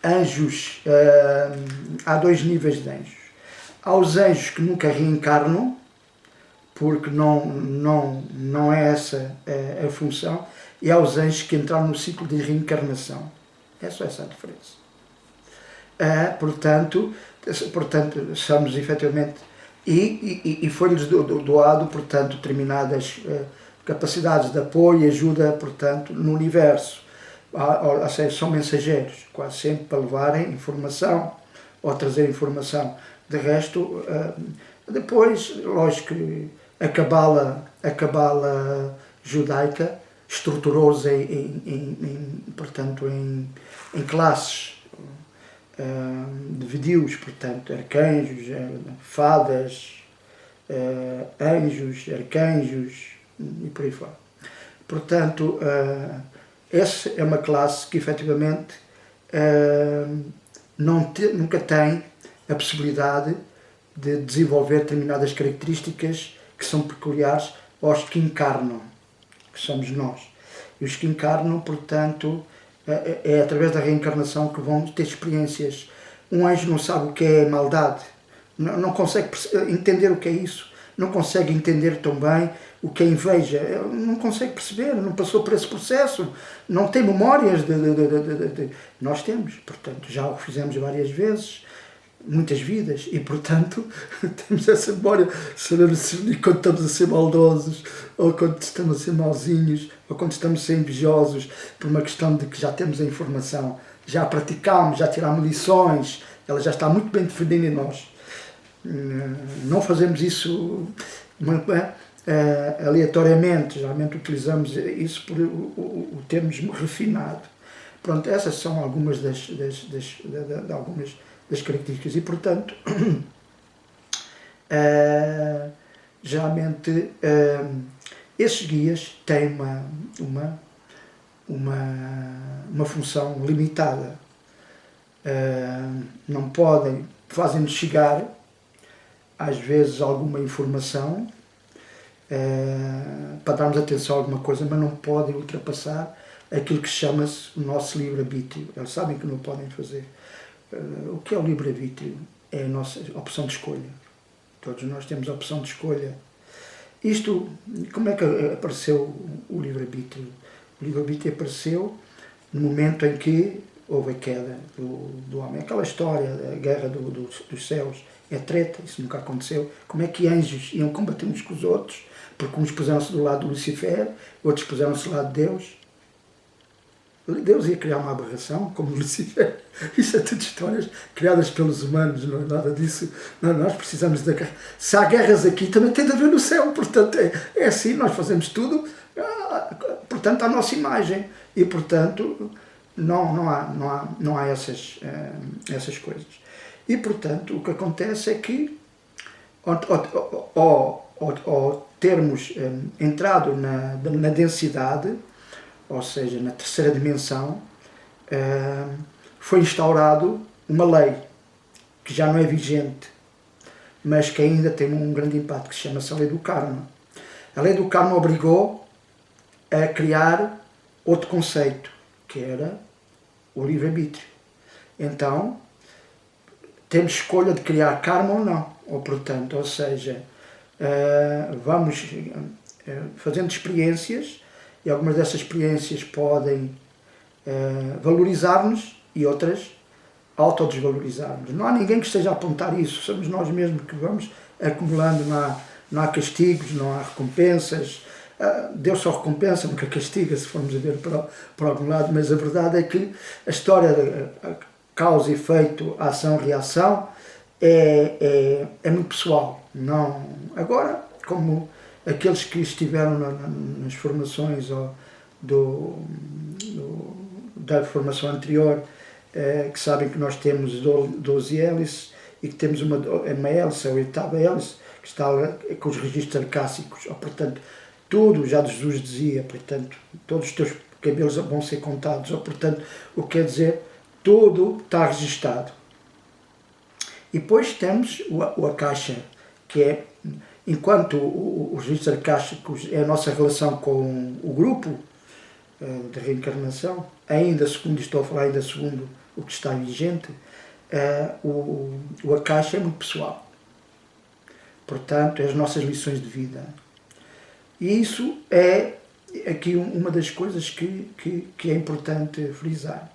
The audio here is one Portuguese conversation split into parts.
anjos, há dois níveis de anjos. Há os anjos que nunca reencarnam, porque não é essa a função, e há os anjos que entraram no ciclo de reencarnação. É só essa a diferença. Portanto, somos efetivamente, e foi-lhes doado, portanto, determinadas capacidades de apoio e ajuda, portanto, no universo. Ou seja, são mensageiros, quase sempre para levarem informação ou trazer informação. De resto, depois, lógico que a cabala judaica estruturou-se portanto, em classes, dividiu-os, portanto, arcanjos, fadas, anjos, arcanjos e por aí fora. Portanto, essa é uma classe que efetivamente nunca tem a possibilidade de desenvolver determinadas características que são peculiares aos que encarnam, que somos nós. E os que encarnam, portanto, é através da reencarnação que vão ter experiências. Um anjo não sabe o que é maldade, não consegue entender o que é isso, não consegue entender tão bem o que é inveja, não consegue perceber, não passou por esse processo, não tem memórias Nós temos, portanto, já o fizemos várias vezes, muitas vidas, e portanto temos essa memória, sabemos quando estamos a ser maldosos, ou quando estamos a ser mauzinhos, ou quando estamos a ser invejosos, por uma questão de que já temos a informação, já praticámos, já tirámos lições, ela já está muito bem definida em nós. Não fazemos isso aleatoriamente, geralmente utilizamos isso por o termos refinado. Pronto, essas são algumas das características e, portanto, geralmente esses guias têm uma função limitada. Não podem, fazem-nos chegar às vezes alguma informação para darmos atenção a alguma coisa, mas não podem ultrapassar aquilo que chama-se o nosso livre-arbítrio. Eles sabem que não podem fazer. O que é o livre-arbítrio? É a nossa opção de escolha. Todos nós temos a opção de escolha. Isto, como é que apareceu o livre-arbítrio? O livre-arbítrio apareceu no momento em que houve a queda do homem. Aquela história, a guerra dos céus, é treta, isso nunca aconteceu. Como é que anjos iam combater uns com os outros? Porque uns puseram-se do lado de Lucifer, outros puseram-se do lado de Deus. Deus ia criar uma aberração, como Lucifer. Isso é tudo histórias criadas pelos humanos, não é nada disso. Não, nós precisamos da guerra. Se há guerras aqui, também tem de haver no céu. Portanto, é assim, nós fazemos tudo, portanto, à nossa imagem. E, portanto, não há essas coisas. E, portanto, o que acontece é que, ao termos entrado na densidade, ou seja, na terceira dimensão, foi instaurado uma lei que já não é vigente, mas que ainda tem um grande impacto, que se chama-se a lei do karma. A lei do karma obrigou a criar outro conceito, que era o livre-arbítrio. Então, temos escolha de criar karma ou não, ou seja, vamos fazendo experiências, e algumas dessas experiências podem valorizar-nos e outras autodesvalorizar-nos. Não há ninguém que esteja a apontar isso, somos nós mesmos que vamos acumulando, não há castigos, não há recompensas. Deus só recompensa, nunca castiga, se formos a ver para algum lado, mas a verdade é que a história de causa e efeito, ação e reação é muito pessoal. Não, agora, como aqueles que estiveram nas formações da formação anterior, que sabem que nós temos 12 hélices e que temos uma hélice, a oitava hélice, que está com os registros arcássicos. Portanto, tudo, já Jesus dizia, portanto, todos os teus cabelos vão ser contados. Portanto, o que quer dizer, tudo está registado. E depois temos o Akasha, que é, enquanto os registros arcásticos é a nossa relação com o grupo, de reencarnação, ainda segundo, estou a falar ainda segundo o que está vigente, o Akasha é muito pessoal. Portanto, as nossas lições de vida. E isso é aqui uma das coisas que é importante frisar.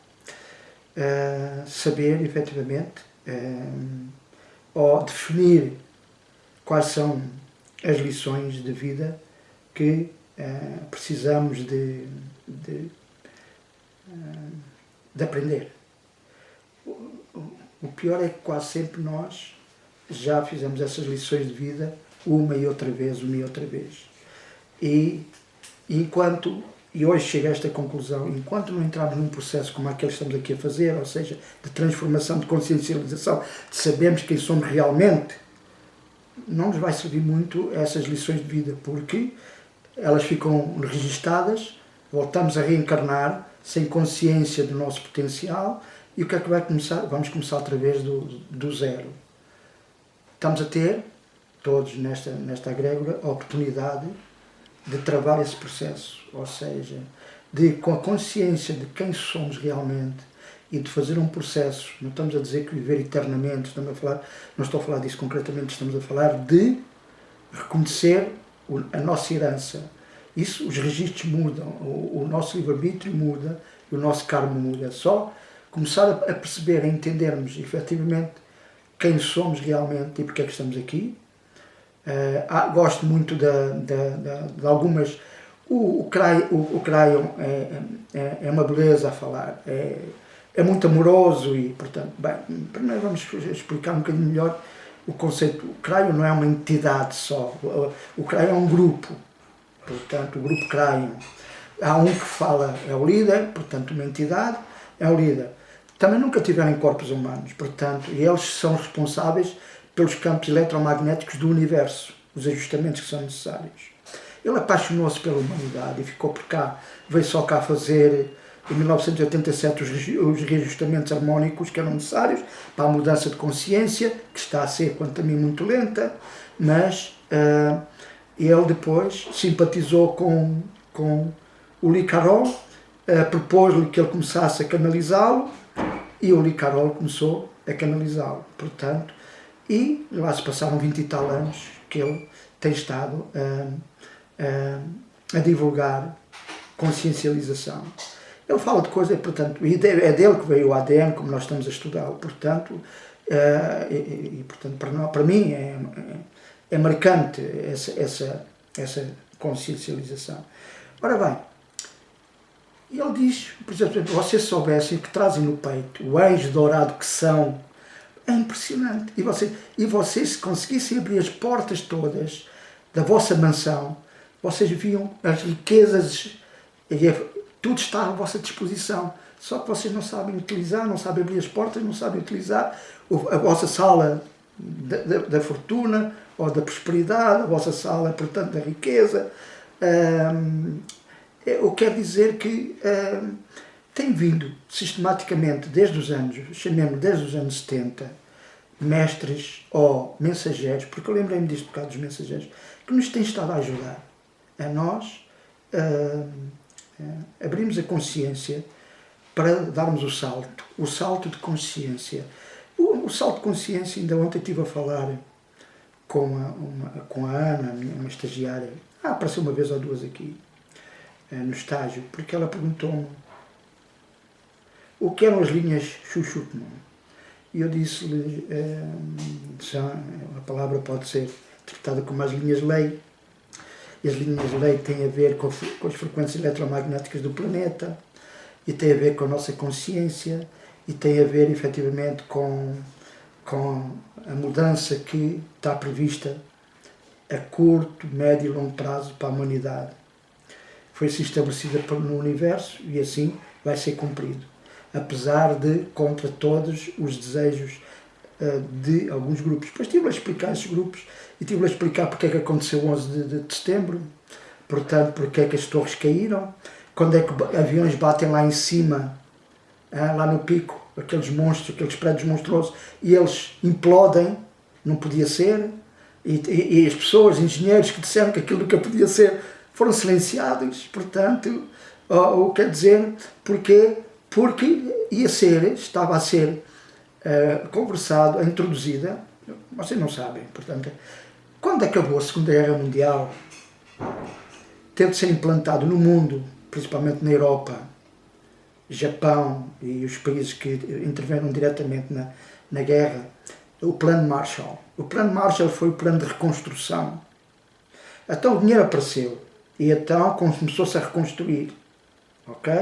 Saber, efetivamente, ou definir quais são as lições de vida que precisamos de aprender. O pior é que quase sempre nós já fizemos essas lições de vida uma e outra vez. E hoje chego a esta conclusão, enquanto não entrarmos num processo como aquele que estamos aqui a fazer, ou seja, de transformação, de consciencialização, de sabermos quem somos realmente, não nos vai servir muito essas lições de vida, porque elas ficam registadas, voltamos a reencarnar sem consciência do nosso potencial, e o que é que vai começar? Vamos começar outra vez do zero. Estamos a ter, todos nesta egrégora, a oportunidade de travar esse processo, ou seja, com a consciência de quem somos realmente e de fazer um processo. Não estamos a dizer que viver eternamente, não estou a falar disso concretamente, estamos a falar de reconhecer a nossa herança. Isso, os registros mudam, o nosso livre-arbítrio muda, e o nosso karma muda. É só começar a perceber, a entendermos efetivamente quem somos realmente e porque é que estamos aqui. Gosto muito de algumas. O Crayon é uma beleza a falar, é muito amoroso e, portanto, primeiro vamos explicar um bocadinho melhor o conceito. O Crayon não é uma entidade só, o Crayon é um grupo, portanto, o grupo Crayon. Há um que fala, é o líder, portanto, uma entidade, é o líder. Também nunca tiveram corpos humanos, portanto, e eles são responsáveis pelos campos eletromagnéticos do universo, os ajustamentos que são necessários. Ele apaixonou-se pela humanidade e ficou por cá, veio só cá fazer, em 1987, os reajustamentos harmónicos que eram necessários para a mudança de consciência, que está a ser, quanto a mim, muito lenta, mas ele depois simpatizou com o Lee Carroll, propôs-lhe que ele começasse a canalizá-lo, e o Lee Carroll começou a canalizá-lo, portanto, e lá se passaram 20 e tal anos que ele tem estado a divulgar consciencialização. Ele fala de coisas, portanto, e é dele que veio o ADN, como nós estamos a estudá-lo, portanto, portanto para mim é marcante essa consciencialização. Ora bem, ele diz, por exemplo, se vocês soubessem que trazem no peito o anjo dourado que são, é impressionante. E vocês, se conseguissem abrir as portas todas da vossa mansão, vocês viam as riquezas, tudo está à vossa disposição. Só que vocês não sabem utilizar, não sabem abrir as portas, não sabem utilizar a vossa sala da fortuna ou da prosperidade, a vossa sala, portanto, da riqueza. Eu quero dizer que tem vindo sistematicamente desde os anos, chamemos desde os anos 70, mestres ou mensageiros, porque eu lembrei-me disto por causa dos mensageiros, que nos têm estado a ajudar a nós abrirmos a consciência para darmos o salto de consciência. O salto de consciência, ainda ontem estive a falar com a Ana, uma estagiária, apareceu uma vez ou duas aqui, no estágio, porque ela perguntou-me o que eram as linhas Shushutman. E eu disse-lhe, a palavra pode ser interpretada como as linhas lei, e as linhas lei têm a ver com as frequências eletromagnéticas do planeta, e tem a ver com a nossa consciência, e tem a ver efetivamente com a mudança que está prevista a curto, médio e longo prazo para a humanidade. Foi assim estabelecida no universo e assim vai ser cumprido, apesar de contra todos os desejos de alguns grupos. Depois estive a explicar esses grupos e estive a explicar porque é que aconteceu 11 de setembro, portanto, porque é que as torres caíram, quando é que aviões batem lá em cima, lá no pico, aqueles monstros, aqueles prédios monstruosos, e eles implodem, não podia ser, e as pessoas, engenheiros que disseram que aquilo nunca podia ser, foram silenciados, portanto, Quer dizer, porquê? Porque estava a ser conversado, introduzida, vocês não sabem, portanto, quando acabou a Segunda Guerra Mundial, teve de ser implantado no mundo, principalmente na Europa, Japão e os países que intervieram diretamente na guerra, o Plano Marshall. O Plano Marshall foi o plano de reconstrução. Então o dinheiro apareceu e então começou-se a reconstruir. Ok?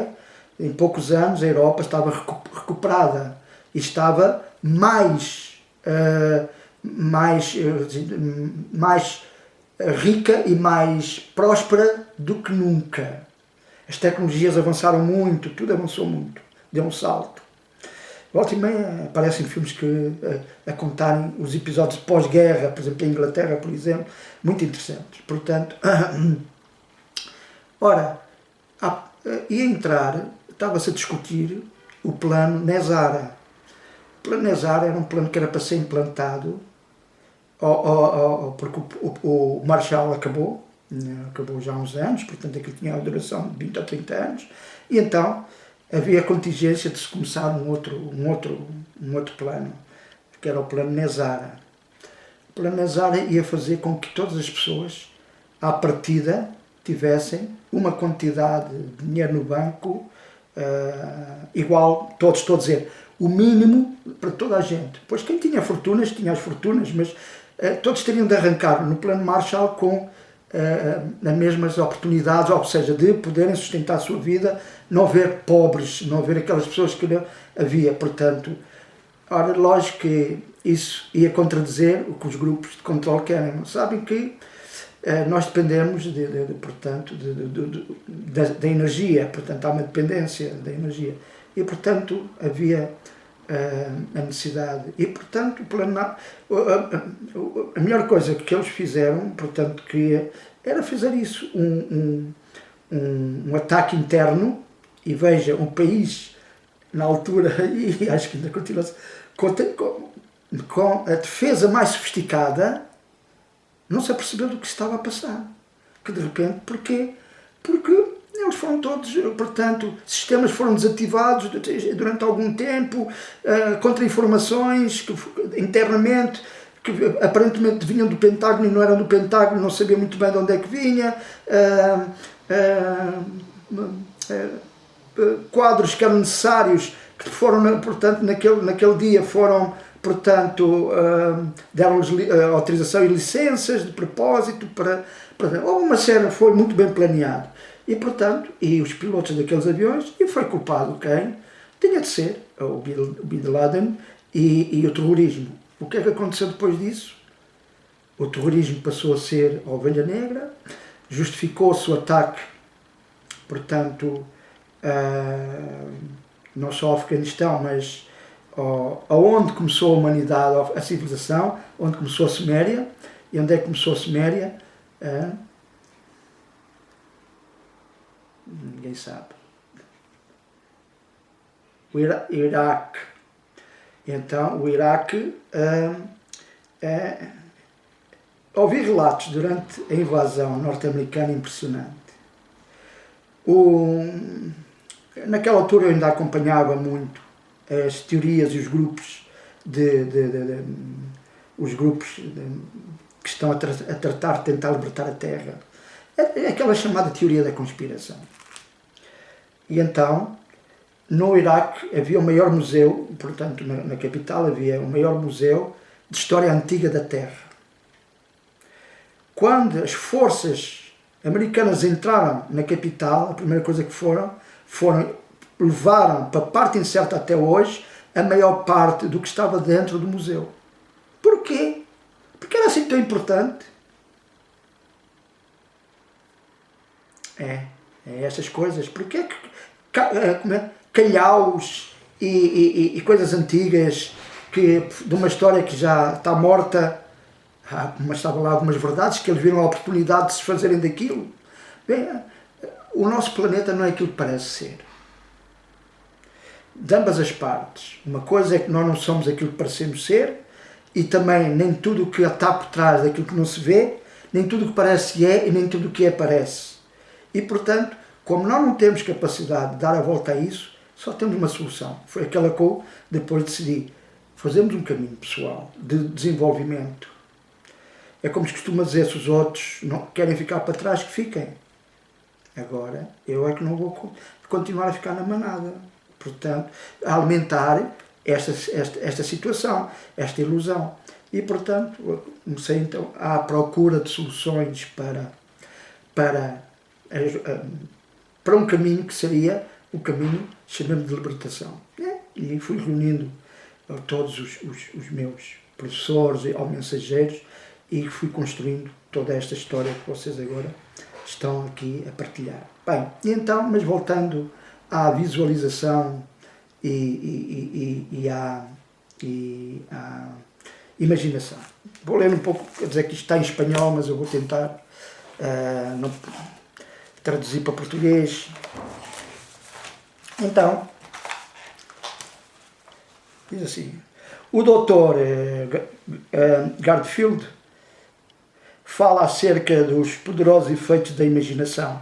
Em poucos anos a Europa estava recuperada e estava mais rica e mais próspera do que nunca. As tecnologias avançaram muito, tudo avançou muito, deu um salto. Volta e meia aparecem filmes a contarem os episódios pós-guerra, por exemplo, em Inglaterra, por exemplo, muito interessantes. Portanto, ora, ia entrar, estava-se a discutir o plano Nezara. O plano Nezara era um plano que era para ser implantado, porque o Marshall acabou já há uns anos, portanto aquilo tinha a duração de 20 ou 30 anos, e então havia a contingência de se começar um outro plano, que era o plano Nezara. O plano Nezara ia fazer com que todas as pessoas, à partida, tivessem uma quantidade de dinheiro no banco igual, estou a dizer, o mínimo para toda a gente. Pois quem tinha fortunas, tinha as fortunas, mas todos teriam de arrancar no plano Marshall com as mesmas oportunidades, ou seja, de poderem sustentar a sua vida, não haver pobres, não haver aquelas pessoas que não havia. Portanto, ora, lógico que isso ia contradizer o que os grupos de controle querem. Sabem que nós dependemos, portanto, da energia, portanto, há uma dependência da energia. E, portanto, havia a necessidade. E, portanto, a melhor coisa que eles fizeram, portanto, era fazer isso, um ataque interno, e veja, um país, na altura, e acho que ainda continua com a defesa mais sofisticada, não se apercebeu do que estava a passar. Que de repente, porquê? Porque eles foram todos, portanto, sistemas foram desativados durante algum tempo, contra-informações internamente, que aparentemente vinham do Pentágono e não eram do Pentágono, não sabia muito bem de onde é que vinha, quadros que eram necessários, que foram, portanto, naquele dia foram, portanto, deram-lhes autorização e licenças de propósito para uma série, foi muito bem planeado. E, portanto, e os pilotos daqueles aviões, e foi culpado quem? Tinha de ser o Bin Laden e o terrorismo. O que é que aconteceu depois disso? O terrorismo passou a ser a ovelha negra, justificou-se o ataque, portanto, não só ao Afeganistão, mas aonde começou a humanidade, a civilização, onde começou a Suméria. E onde é que começou a Suméria? Ninguém sabe. O Iraque. Então, o Iraque, ouvi relatos durante a invasão norte-americana impressionante. Naquela altura eu ainda acompanhava muito as teorias e os grupos que estão a tratar de tentar libertar a Terra. É aquela chamada teoria da conspiração. E então, no Iraque havia o maior museu, portanto na capital havia o maior museu de história antiga da Terra. Quando as forças americanas entraram na capital, a primeira coisa que levaram para a parte incerta até hoje a maior parte do que estava dentro do museu. Porquê? Porque era assim tão importante. Estas coisas. Porque calhaus e coisas antigas de uma história que já está morta, mas estavam lá algumas verdades que eles viram a oportunidade de se fazerem daquilo. Bem, o nosso planeta não é aquilo que parece ser. De ambas as partes. Uma coisa é que nós não somos aquilo que parecemos ser, e também nem tudo o que está por trás daquilo que não se vê, nem tudo o que parece é e nem tudo o que é parece. E, portanto, Como nós não temos capacidade de dar a volta a isso, só temos uma solução. Foi aquela que eu depois decidi. Fazemos um caminho pessoal de desenvolvimento. É como se costuma dizer, se os outros não querem ficar para trás, que fiquem. Agora, eu é que não vou continuar a ficar na manada. Portanto, a alimentar esta situação, esta ilusão. E, portanto, comecei então à procura de soluções para um caminho que seria o caminho, chamemos de libertação. E fui reunindo todos os meus professores ou mensageiros e fui construindo toda esta história que vocês agora estão aqui a partilhar. Bem, e então, mas voltando à visualização e à imaginação. Vou ler um pouco, quer dizer que isto está em espanhol, mas eu vou tentar não traduzir para português. Então, diz assim, o Dr. Garfield fala acerca dos poderosos efeitos da imaginação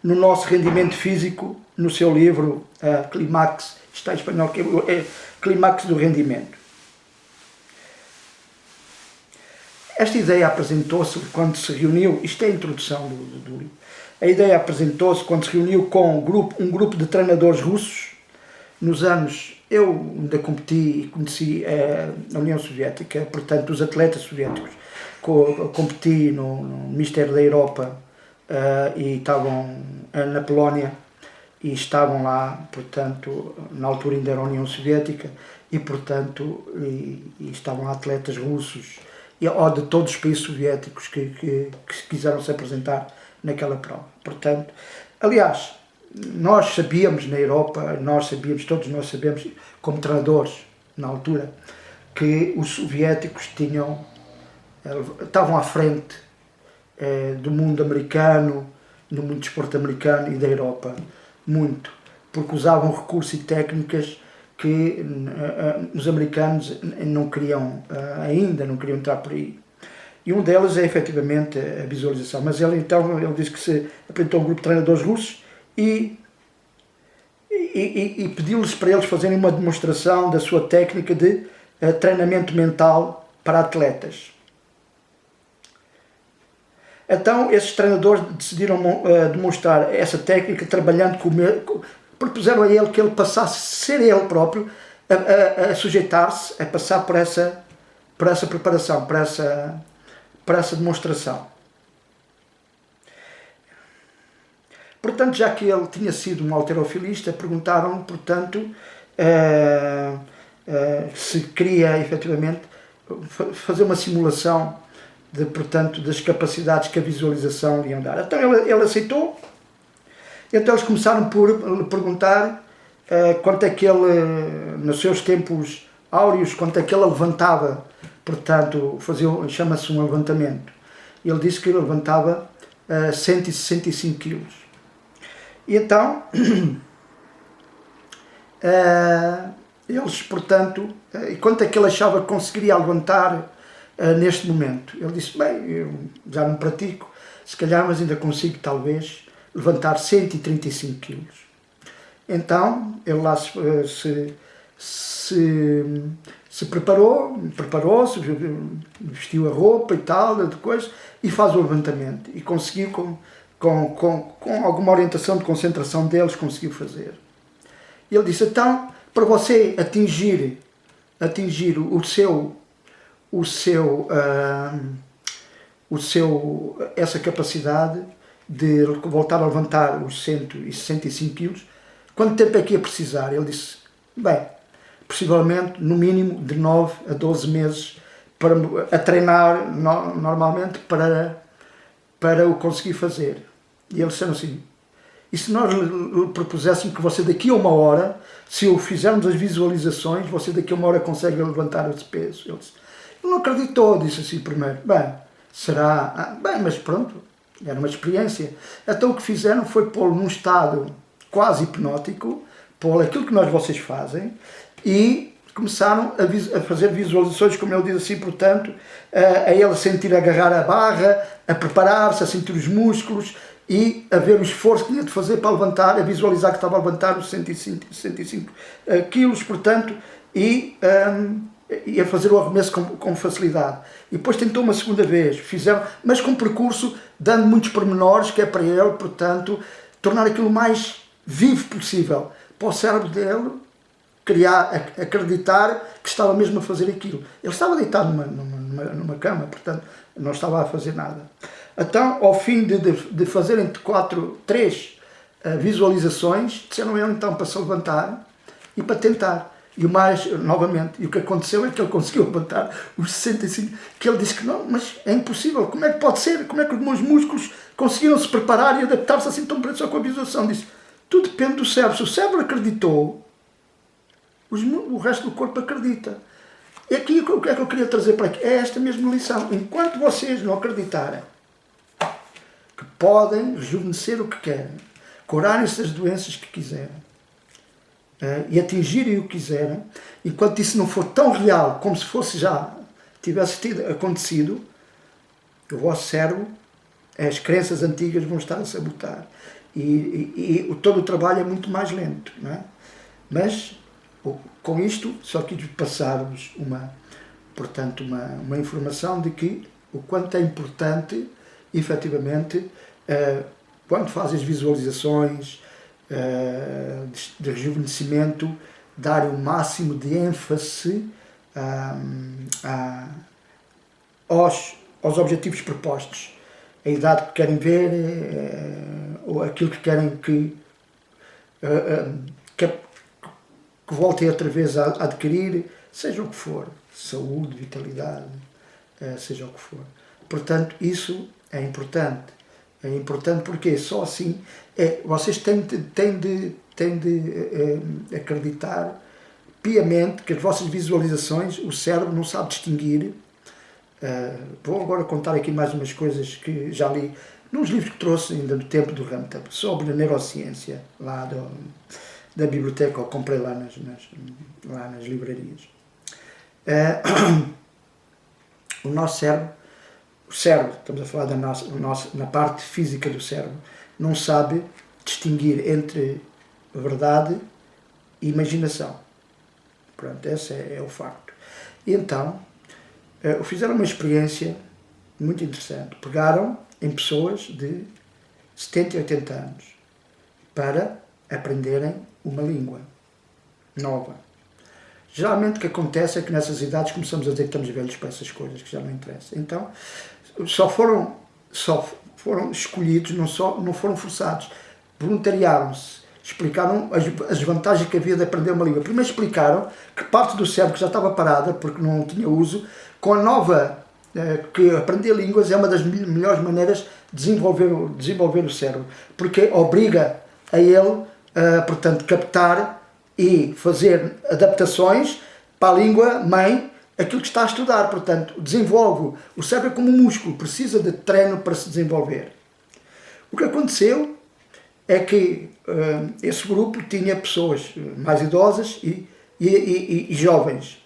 no nosso rendimento físico, no seu livro Clímax, está em espanhol, que é Clímax do Rendimento. Esta ideia apresentou-se quando se reuniu, isto é a introdução do livro, a ideia apresentou-se quando se reuniu com um grupo de treinadores russos, nos anos, eu ainda competi e conheci a União Soviética, portanto os atletas soviéticos, competi no Mister da Europa e estavam na Polónia e estavam lá, portanto, na altura ainda era a União Soviética e, portanto, e estavam lá atletas russos ou de todos os países soviéticos que quiseram se apresentar naquela prova. Portanto, aliás, nós sabíamos na Europa, todos nós sabemos, como treinadores na altura, que os soviéticos estavam à frente do mundo americano, do mundo do desporto americano e da Europa, muito, porque usavam recursos e técnicas que os americanos não queriam entrar por aí. E um deles é efetivamente a visualização. Mas ele disse que se apresentou um grupo de treinadores russos e pediu-lhes para eles fazerem uma demonstração da sua técnica de treinamento mental para atletas. Então, esses treinadores decidiram demonstrar essa técnica trabalhando propuseram a ele que ele passasse a ser ele próprio, a sujeitar-se, a passar por essa preparação, por essa demonstração. Portanto, já que ele tinha sido um halterofilista, perguntaram, portanto, se queria efetivamente fazer uma simulação portanto, das capacidades que a visualização lhe iam dar. Então ele aceitou. Então eles começaram por lhe perguntar quanto é que ele, nos seus tempos áureos, quanto é que ele levantava, portanto, chama-se um levantamento. Ele disse que ele levantava 165 quilos. E então, eles, portanto, quanto é que ele achava que conseguiria levantar neste momento? Ele disse, bem, eu já não pratico, se calhar, mas ainda consigo, talvez, levantar 135 quilos. Então, ele lá se preparou-se, vestiu a roupa e tal, depois, e faz o levantamento. E conseguiu, com alguma orientação de concentração deles, conseguiu fazer. E ele disse, então, para você atingir essa capacidade de voltar a levantar os 165 quilos, quanto tempo é que ia precisar? Ele disse, bem, possivelmente no mínimo de 9 a 12 meses a treinar normalmente para o conseguir fazer. E eles disseram assim, e se nós lhe propuséssemos que você daqui a uma hora, se o fizermos as visualizações, você daqui a uma hora consegue levantar esse peso? Ele não acreditou, disse assim primeiro, bem, será, bem, mas pronto, era uma experiência. Então o que fizeram foi pô-lo num estado quase hipnótico, pô-lo aquilo que vocês fazem, e começaram a fazer visualizações, como ele diz assim, portanto, a ele sentir agarrar a barra, a preparar-se, a sentir os músculos, e a ver o esforço que tinha de fazer para levantar, a visualizar que estava a levantar os 105 quilos, portanto, e a fazer o arremesso com facilidade. E depois tentou uma segunda vez, fizeram, mas com um percurso dando muitos pormenores, que é para ele, portanto, tornar aquilo o mais vivo possível, para o cérebro dele acreditar que estava mesmo a fazer aquilo. Ele estava deitado numa cama, portanto, não estava a fazer nada. Então, ao fim de fazerem 3 visualizações, disseram ele então para se levantar e para tentar. Novamente, e o que aconteceu é que ele conseguiu levantar os 65, que ele disse que não, mas é impossível, como é que pode ser? Como é que os meus músculos conseguiram se preparar e adaptar-se assim tão só com a visualização? Disse, tudo depende do cérebro. Se o cérebro acreditou, o resto do corpo acredita. E aqui o que é que eu queria trazer para aqui? É esta mesma lição. Enquanto vocês não acreditarem que podem rejuvenescer o que querem, curarem-se das doenças que quiserem, e atingirem o que quiserem, enquanto isso não for tão real como se fosse já tivesse acontecido, o vosso cérebro, as crenças antigas vão estar a sabotar. E todo o trabalho é muito mais lento, não é? Mas com isto só quis passar-vos uma informação de que o quanto é importante, efetivamente, quando fazem as visualizações de rejuvenescimento, dar o máximo de ênfase aos objetivos propostos, a idade que querem ver, ou aquilo que querem que voltem outra vez a adquirir, seja o que for, saúde, vitalidade, seja o que for. Portanto, isso é importante. É importante porque só assim vocês têm de acreditar piamente que as vossas visualizações, o cérebro não sabe distinguir. Vou agora contar aqui mais umas coisas que já li nos livros que trouxe ainda do tempo do Ramtap, sobre a neurociência, lá da biblioteca, ou comprei lá nas livrarias. O nosso cérebro, estamos a falar na parte física do cérebro, não sabe distinguir entre verdade e imaginação. Pronto, esse é o facto. E então, fizeram uma experiência muito interessante. Pegaram em pessoas de 70 e 80 anos para aprenderem uma língua nova. Geralmente o que acontece é que nessas idades começamos a dizer que estamos velhos para essas coisas, que já não interessam. Então, só foram escolhidos, não foram forçados, voluntariaram-se, explicaram as vantagens que havia de aprender uma língua. Primeiro explicaram que parte do cérebro que já estava parada, porque não tinha uso, com a nova, que aprender línguas é uma das melhores maneiras de desenvolver o cérebro, porque obriga a ele, portanto, captar e fazer adaptações para a língua mãe, aquilo que está a estudar. Portanto, desenvolve o cérebro como um músculo, precisa de treino para se desenvolver. O que aconteceu é que esse grupo tinha pessoas mais idosas e jovens.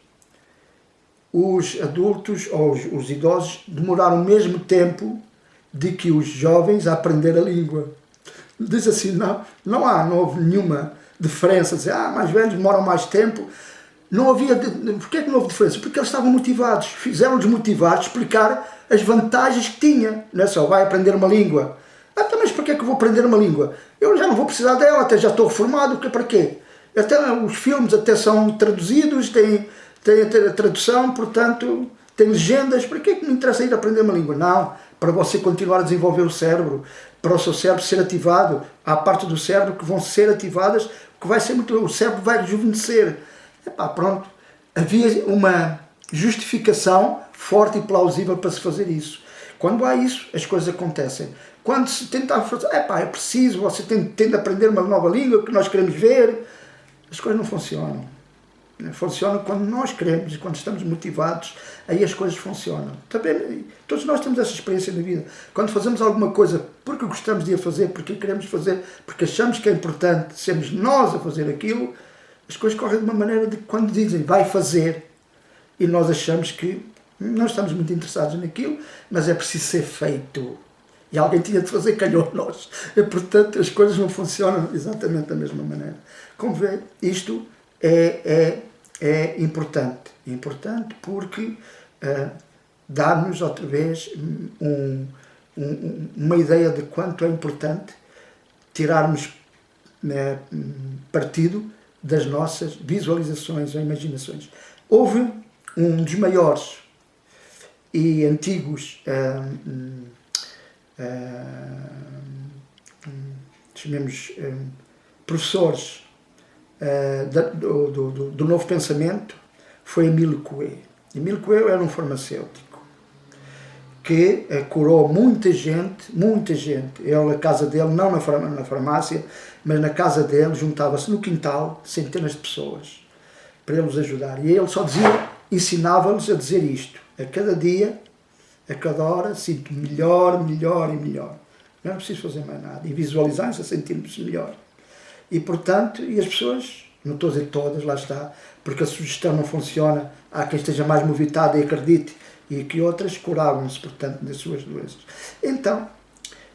Os adultos ou os idosos demoraram o mesmo tempo de que os jovens a aprender a língua. Diz assim, não houve nenhuma diferença, dizer, mais velhos demoram mais tempo. Não havia. Porquê é que não houve diferença? Porque eles estavam motivados, fizeram-nos motivados, explicar as vantagens que tinha. Não é só, vai aprender uma língua. Mas porquê é que eu vou aprender uma língua? Eu já não vou precisar dela, até já estou reformado, para quê? Até os filmes até são traduzidos, têm a tradução, portanto, tem legendas. Para que é que me interessa ir aprender uma língua? Não, para você continuar a desenvolver o cérebro, para o seu cérebro ser ativado. Há parte do cérebro que vão ser ativadas, que vai ser muito... O cérebro vai rejuvenescer. Pronto. Havia uma justificação forte e plausível para se fazer isso. Quando há isso, as coisas acontecem. Quando se tenta fazer, é preciso, você tem de aprender uma nova língua que nós queremos ver, as coisas não funcionam. Funcionam quando nós queremos, quando estamos motivados, aí as coisas funcionam. Também, todos nós temos essa experiência na vida. Quando fazemos alguma coisa porque gostamos de a fazer, porque queremos fazer, porque achamos que é importante, sermos nós a fazer aquilo, as coisas correm de uma maneira de quando dizem vai fazer, e nós achamos que não estamos muito interessados naquilo, mas é preciso ser feito. E alguém tinha de fazer, calhou nós. E, portanto, as coisas não funcionam exatamente da mesma maneira. Como vê, isto é importante. É importante porque dá-nos outra vez uma ideia de quanto é importante tirarmos partido das nossas visualizações ou imaginações. Houve um dos maiores e antigos chamemos professores do novo pensamento, foi Emile Coué. Emile Coué era um farmacêutico que curou muita gente. Ele, a casa dele, não na farmácia, mas na casa dele, juntava-se no quintal centenas de pessoas para ele os ajudar. E ele só ensinava-lhes a dizer isto: a cada dia, a cada hora, sinto melhor. Não é preciso fazer mais nada. E visualizar-se a sentir-se melhor. E, portanto, e as pessoas, não estou a dizer todas, lá está, porque a sugestão não funciona, há quem esteja mais movimentado e acredite, e que outras curavam-se, portanto, das suas doenças. Então,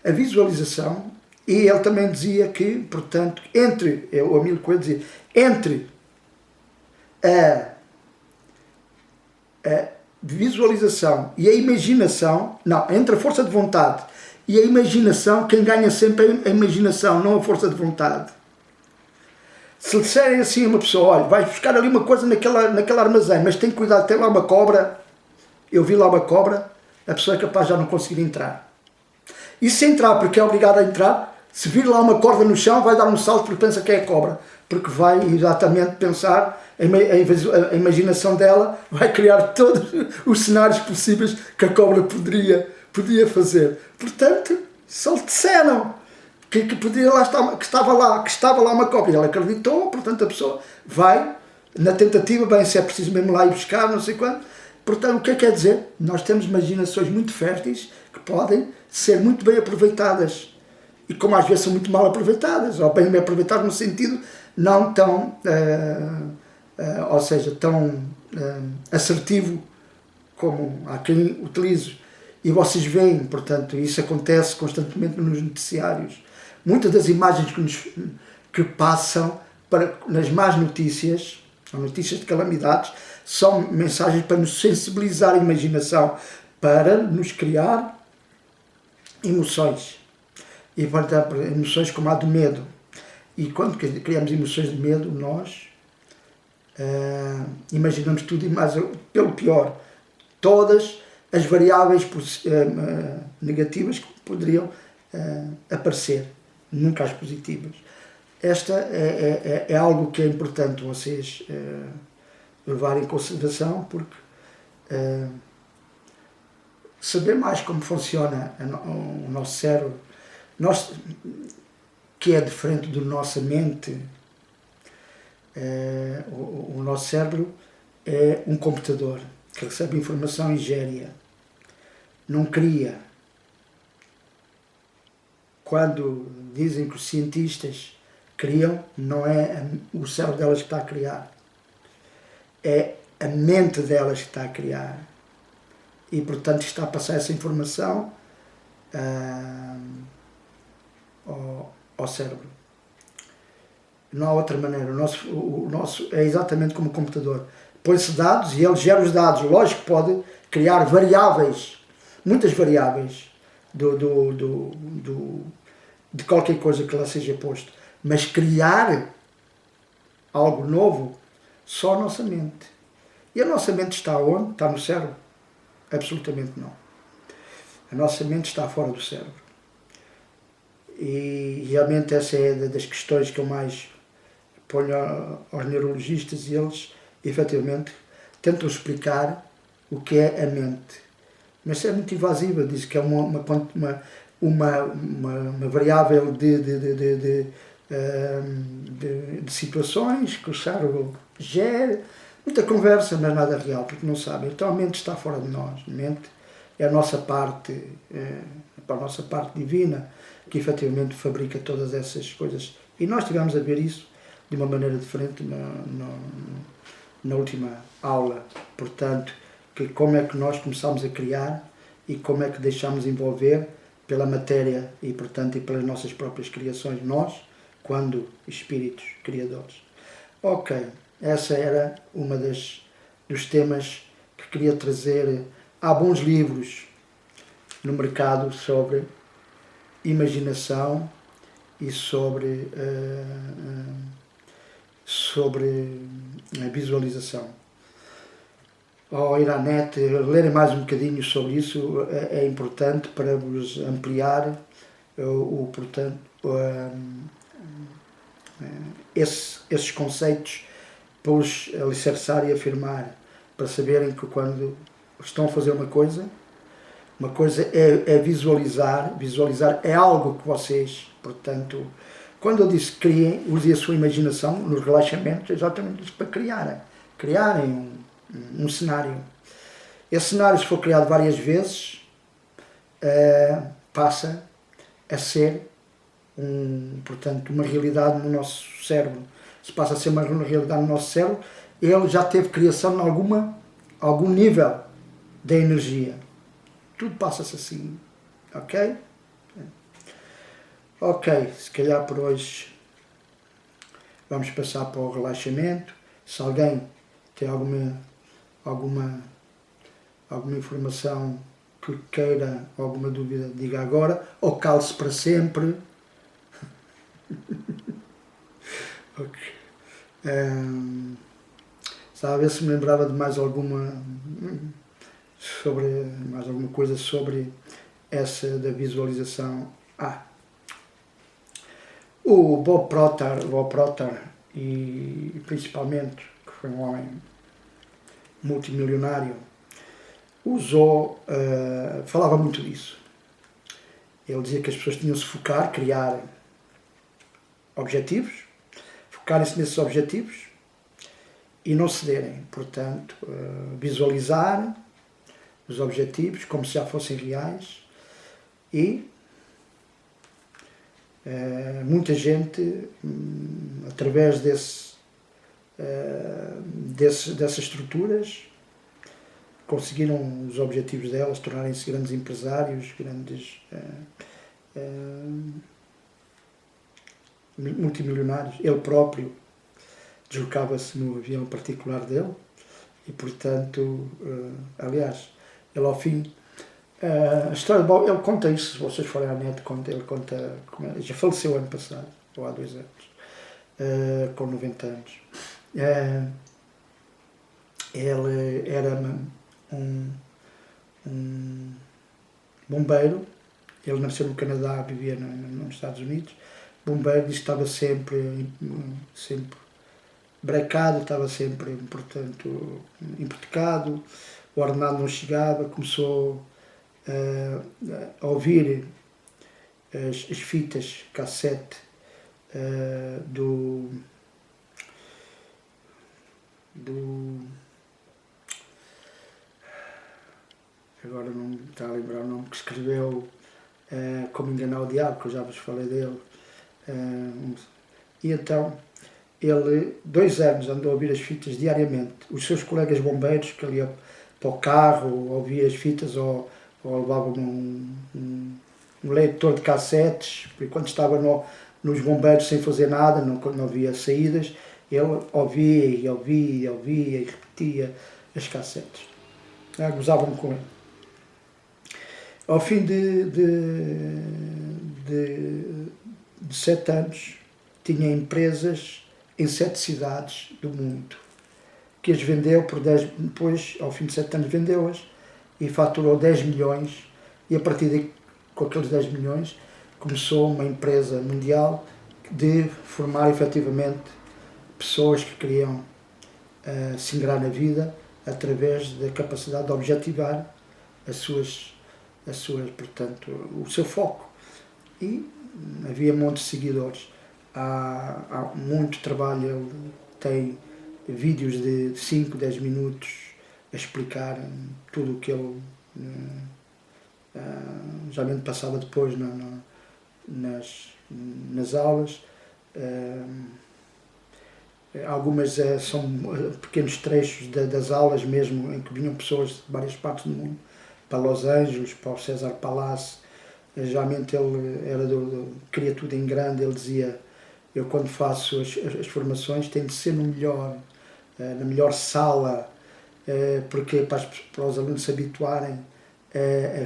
a visualização, e ele também dizia que, portanto, o Emile Coué dizia, entre a visualização e a imaginação, não, entre a força de vontade e a imaginação, quem ganha sempre é a imaginação, não a força de vontade. Se lhe disserem assim a uma pessoa, olha, vais buscar ali uma coisa naquele armazém, mas tem cuidado, tem lá uma cobra, eu vi lá uma cobra, a pessoa é capaz de já não conseguir entrar. E se entrar, porque é obrigado a entrar, se vir lá uma corda no chão, vai dar um salto porque pensa que é a cobra, porque vai exatamente pensar, a imaginação dela vai criar todos os cenários possíveis que a cobra podia fazer. Portanto, se lhe disseram que estava lá uma cobra e ela acreditou, portanto a pessoa vai na tentativa, bem, se é preciso mesmo lá ir buscar, não sei quanto. Portanto, o que quer dizer? Nós temos imaginações muito férteis que podem ser muito bem aproveitadas e como às vezes são muito mal aproveitadas, ou bem aproveitadas no sentido não tão, ou seja, tão assertivo como há quem utilize. E vocês veem, portanto, isso acontece constantemente nos noticiários. Muitas das imagens que passam nas más notícias, ou notícias de calamidades, são mensagens para nos sensibilizar a imaginação, para nos criar emoções. E, portanto, emoções como a do medo. E quando criamos emoções de medo, nós imaginamos tudo e mais pelo pior. Todas as variáveis negativas que poderiam aparecer, nunca as positivas. Esta é algo que é importante vocês levar em consideração, porque saber mais como funciona o nosso cérebro, que é diferente da nossa mente. O nosso cérebro é um computador que recebe informação e gere, não cria. Quando dizem que os cientistas criam, não é o cérebro delas que está a criar, é a mente delas que está a criar, e portanto está a passar essa informação ao cérebro. Não há outra maneira. O nosso é exatamente como o computador. Põe-se dados e ele gera os dados. Lógico que pode criar variáveis, muitas variáveis de qualquer coisa que lá seja posto. Mas criar algo novo, só a nossa mente. E a nossa mente está onde? Está no cérebro? Absolutamente não. A nossa mente está fora do cérebro. E realmente essa é das questões que eu mais ponho aos neurologistas, e eles efetivamente tentam explicar o que é a mente. Mas é muito invasiva, diz que é uma variável de situações que o cérebro gera. Muita conversa, não é nada real, porque não sabem. Então a mente está fora de nós. A mente é a nossa parte, a nossa parte divina, que efetivamente fabrica todas essas coisas. E nós tivemos a ver isso de uma maneira diferente na última aula. Portanto, que como é que nós começamos a criar e como é que deixamos envolver pela matéria e, portanto, e pelas nossas próprias criações, nós, quando espíritos criadores. Ok, essa era uma dos temas que queria trazer. Há bons livros no mercado sobre imaginação e sobre a visualização. Ao ir à net, lerem mais um bocadinho sobre isso é importante para vos ampliar portanto, esses conceitos, para os alicerçar e afirmar, para saberem que quando estão a fazer uma coisa é visualizar é algo que vocês, portanto, quando eu disse criem, usem a sua imaginação nos relaxamentos, exatamente isso, para criarem um cenário. Esse cenário, se for criado várias vezes, passa a ser portanto, uma realidade no nosso cérebro. Se passa a ser uma realidade no nosso cérebro, ele já teve criação em algum nível da energia. Tudo passa-se assim. Ok? Ok, se calhar por hoje vamos passar para o relaxamento. Se alguém tem alguma informação que queira, alguma dúvida, diga agora, ou cale-se para sempre. Ok. Estava a ver se me lembrava de mais alguma coisa sobre essa da visualização. O Bob Proctor, e principalmente, que foi um homem multimilionário, falava muito disso. Ele dizia que as pessoas tinham de se focar, criar objetivos, focarem-se nesses objetivos e não cederem. Portanto, visualizar os objetivos como se já fossem reais e muita gente, através dessas estruturas, conseguiram os objetivos delas, tornarem-se grandes empresários, grandes multimilionários. Ele próprio deslocava-se no avião particular dele e, portanto, aliás, ele ao fim, a história de Bob, ele conta isso, se vocês forem à net, ele conta como ele já faleceu ano passado, ou há 2 anos, com 90 anos. Ele era um bombeiro. Ele nasceu no Canadá, vivia nos Estados Unidos. Bombeiro, disse que estava sempre brecado, estava sempre, portanto, hipotecado, o ordenado não chegava, começou a ouvir as fitas cassete do agora não me está a lembrar o nome, que escreveu Como Enganar o Diabo, que eu já vos falei dele. E então, ele, 2 anos, andou a ouvir as fitas diariamente. Os seus colegas bombeiros, que ele ia para o carro, ouvia as fitas, ou levavam um leitor de cassetes, porque quando estava nos bombeiros sem fazer nada, não havia saídas, ele ouvia e repetia as cassetes. Gozavam com ele. Ao fim de 7 anos, tinha empresas em 7 cidades do mundo, que as vendeu por 10, depois, ao fim de 7 anos, vendeu-as e faturou 10 milhões, e a partir daí, com aqueles 10 milhões, começou uma empresa mundial de formar efetivamente pessoas que queriam se ingrar na vida através da capacidade de objetivar portanto, o seu foco. E havia muitos seguidores. Há muito trabalho. Ele tem vídeos de 5, 10 minutos a explicar tudo o que ele geralmente passava depois nas aulas. Algumas são pequenos trechos das aulas mesmo, em que vinham pessoas de várias partes do mundo, para Los Angeles, para o César Palace, Geralmente ele era queria tudo em grande, ele dizia, eu quando faço as formações tem de ser no melhor, na melhor sala, porque para os alunos se habituarem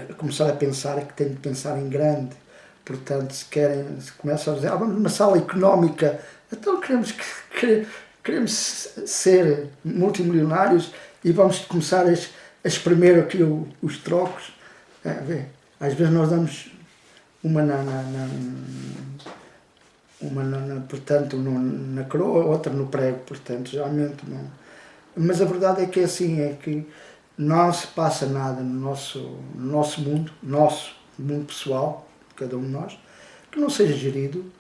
a começar a pensar que têm de pensar em grande. Portanto, se começam a dizer, vamos numa sala económica, então queremos ser multimilionários e vamos começar a espremer aqui os trocos. Às vezes nós damos uma portanto, na coroa, outra no prego, portanto, geralmente não. Mas a verdade é que é assim, é que não se passa nada no nosso mundo pessoal, cada um de nós, que não seja gerido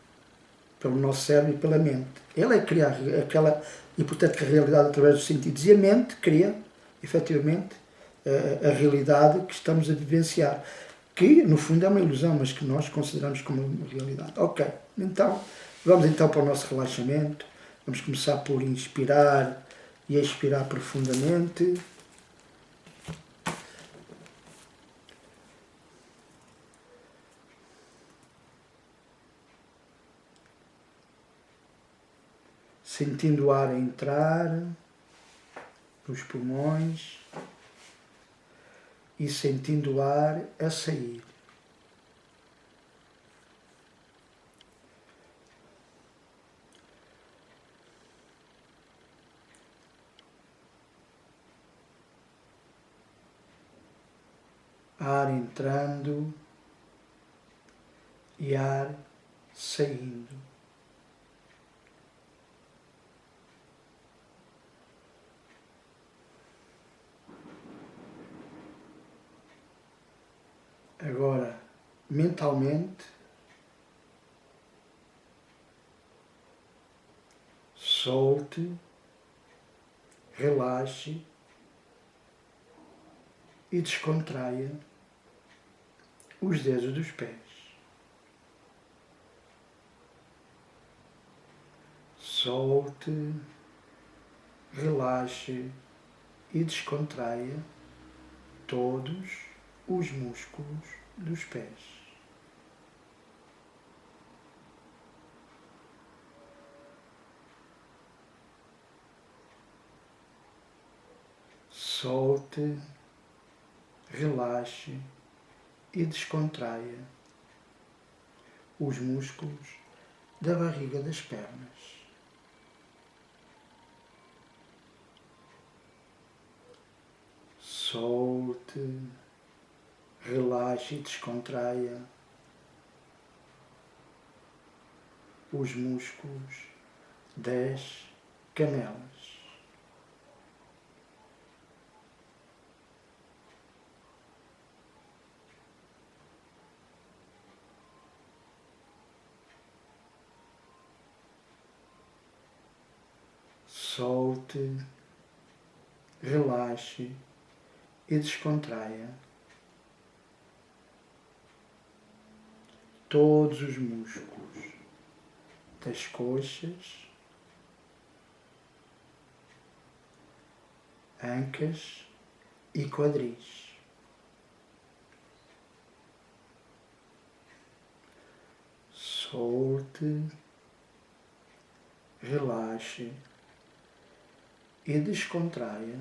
pelo nosso cérebro e pela mente. Ele é criar aquela hipotética realidade através dos sentidos e a mente cria, efetivamente, a realidade que estamos a vivenciar, que no fundo é uma ilusão, mas que nós consideramos como uma realidade. Ok, então vamos então para o nosso relaxamento. Vamos começar por inspirar e expirar profundamente. Sentindo o ar a entrar nos pulmões e sentindo o ar a sair. Ar entrando e ar saindo. Agora, mentalmente, solte, relaxe e descontraia os dedos dos pés. Solte, relaxe e descontraia todos os músculos dos pés. Solte, relaxe e descontraia os músculos da barriga das pernas. Solte, relaxe e descontraia os músculos das canelas. Solte, relaxe e descontraia todos os músculos das coxas, ancas e quadris. Solte, relaxe e descontraia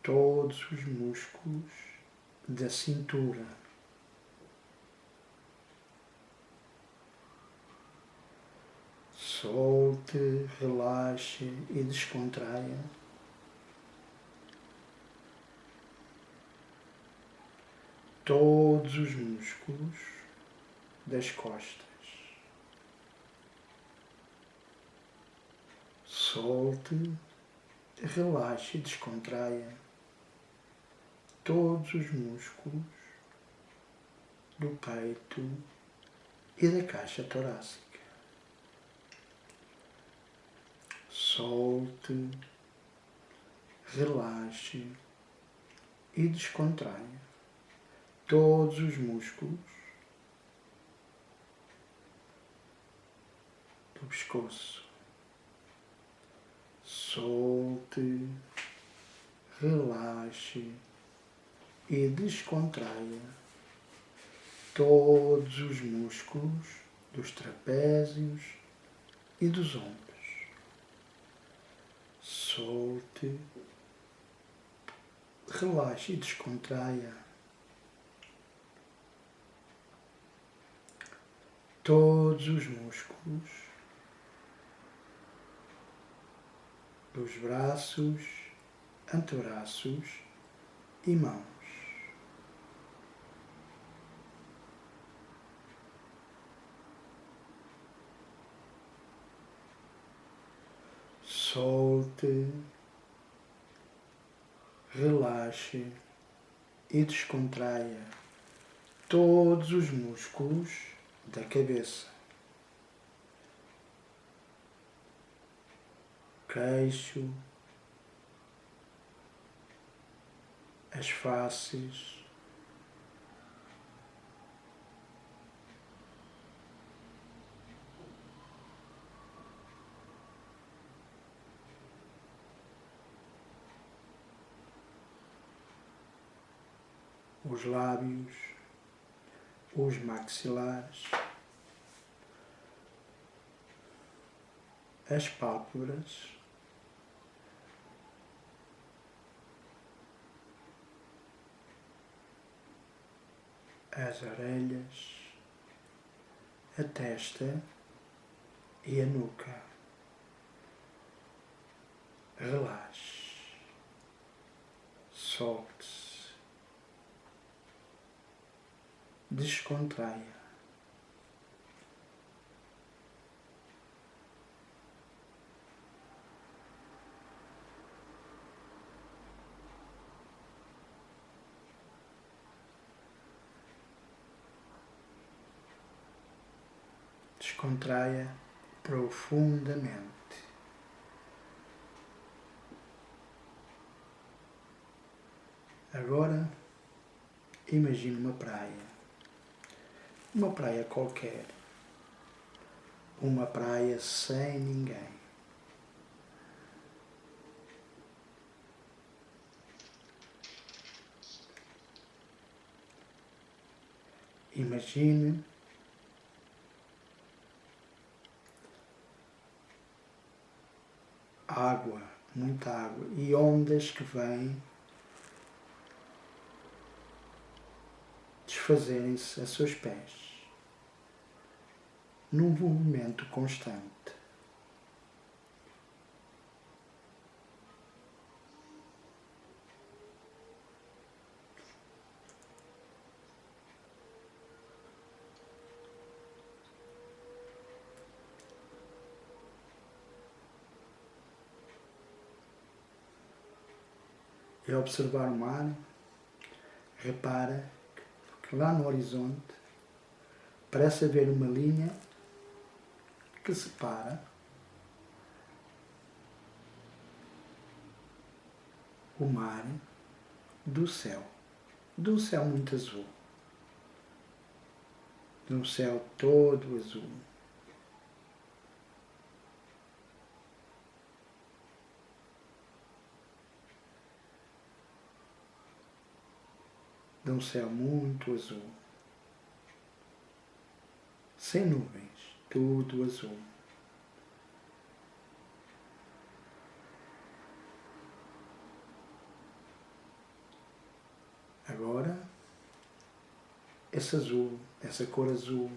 todos os músculos da cintura. Solte, relaxe e descontraia todos os músculos das costas. Solte, relaxe e descontraia todos os músculos do peito e da caixa torácica. Solte, relaxe e descontraia todos os músculos do pescoço. Solte, relaxe e descontraia todos os músculos dos trapézios e dos ombros. Solte, relaxe e descontraia todos os músculos dos braços, antebraços e mãos. Solte, relaxe e descontraia todos os músculos da cabeça, queixo, as faces, os lábios, os maxilares, as pálpebras, as orelhas, a testa e a nuca. Relaxe, solte-se, descontraia. Descontraia profundamente. Agora, imagine uma praia qualquer, uma praia sem ninguém. Imagine água, muita água e ondas que vêm desfazerem-se a seus pés, num movimento constante. E ao observar o mar, repara que lá no horizonte parece haver uma linha que separa o mar do céu muito azul, de um céu todo azul. De um céu muito azul, sem nuvens, tudo azul. Agora, esse azul, essa cor azul,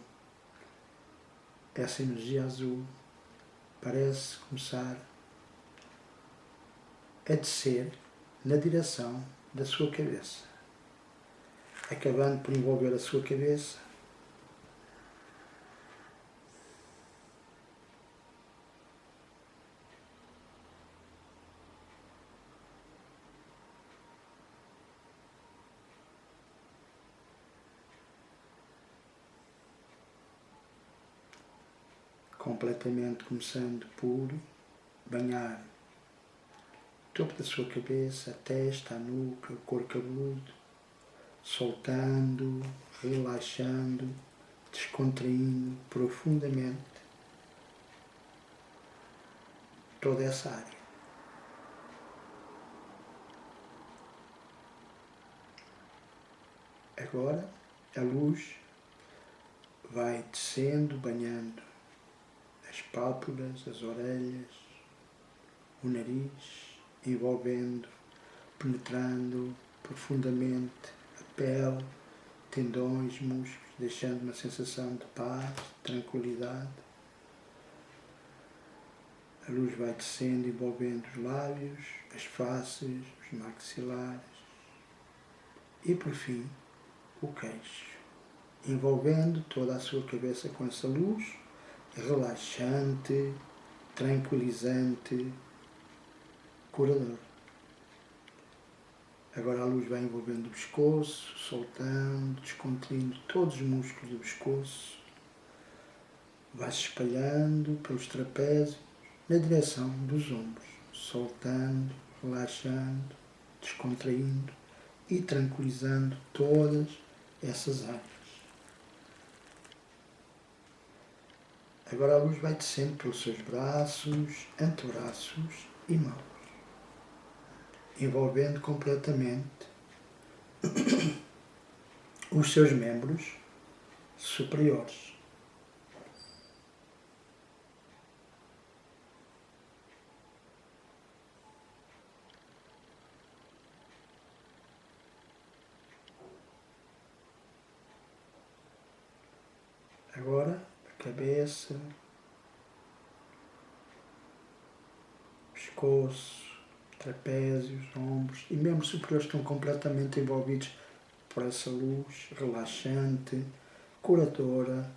essa energia azul parece começar a descer na direção da sua cabeça, acabando por envolver a sua cabeça, completamente começando por banhar o topo da sua cabeça, a testa, a nuca, o couro cabeludo, soltando, relaxando, descontraindo profundamente toda essa área. Agora a luz vai descendo, banhando as pálpebras, as orelhas, o nariz, envolvendo, penetrando profundamente a pele, tendões, músculos, deixando uma sensação de paz, tranquilidade. A luz vai descendo, envolvendo os lábios, as faces, os maxilares e, por fim, o queixo, envolvendo toda a sua cabeça com essa luz, relaxante, tranquilizante, curador. Agora a luz vai envolvendo o pescoço, soltando, descontraindo todos os músculos do pescoço, vai se espalhando pelos trapézios na direção dos ombros, soltando, relaxando, descontraindo e tranquilizando todas essas áreas. Agora a luz vai descendo pelos seus braços, antebraços e mãos, envolvendo completamente os seus membros superiores. Agora a cabeça, pescoço, trapézios, ombros e membros superiores estão completamente envolvidos por essa luz relaxante, curadora,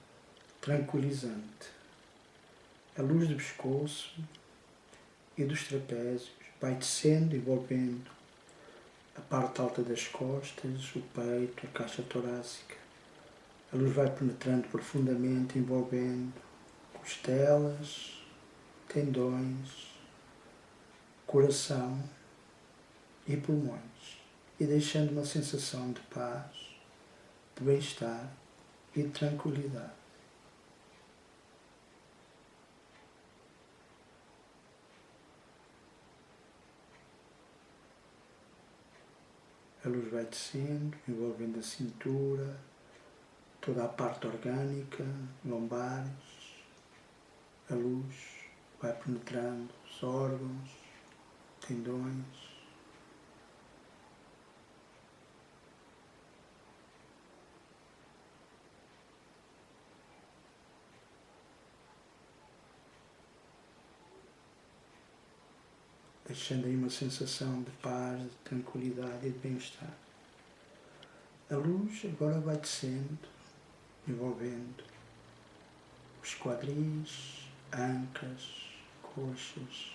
tranquilizante. A luz do pescoço e dos trapézios vai descendo, envolvendo a parte alta das costas, o peito, a caixa torácica. A luz vai penetrando profundamente, envolvendo costelas, tendões, coração e pulmões, e deixando uma sensação de paz, de bem-estar e de tranquilidade. A luz vai descendo, envolvendo a cintura, toda a parte orgânica, lombares. A luz vai penetrando os órgãos, tendões. Deixando aí uma sensação de paz, de tranquilidade e de bem-estar. A luz agora vai descendo, envolvendo os quadris, ancas, coxas,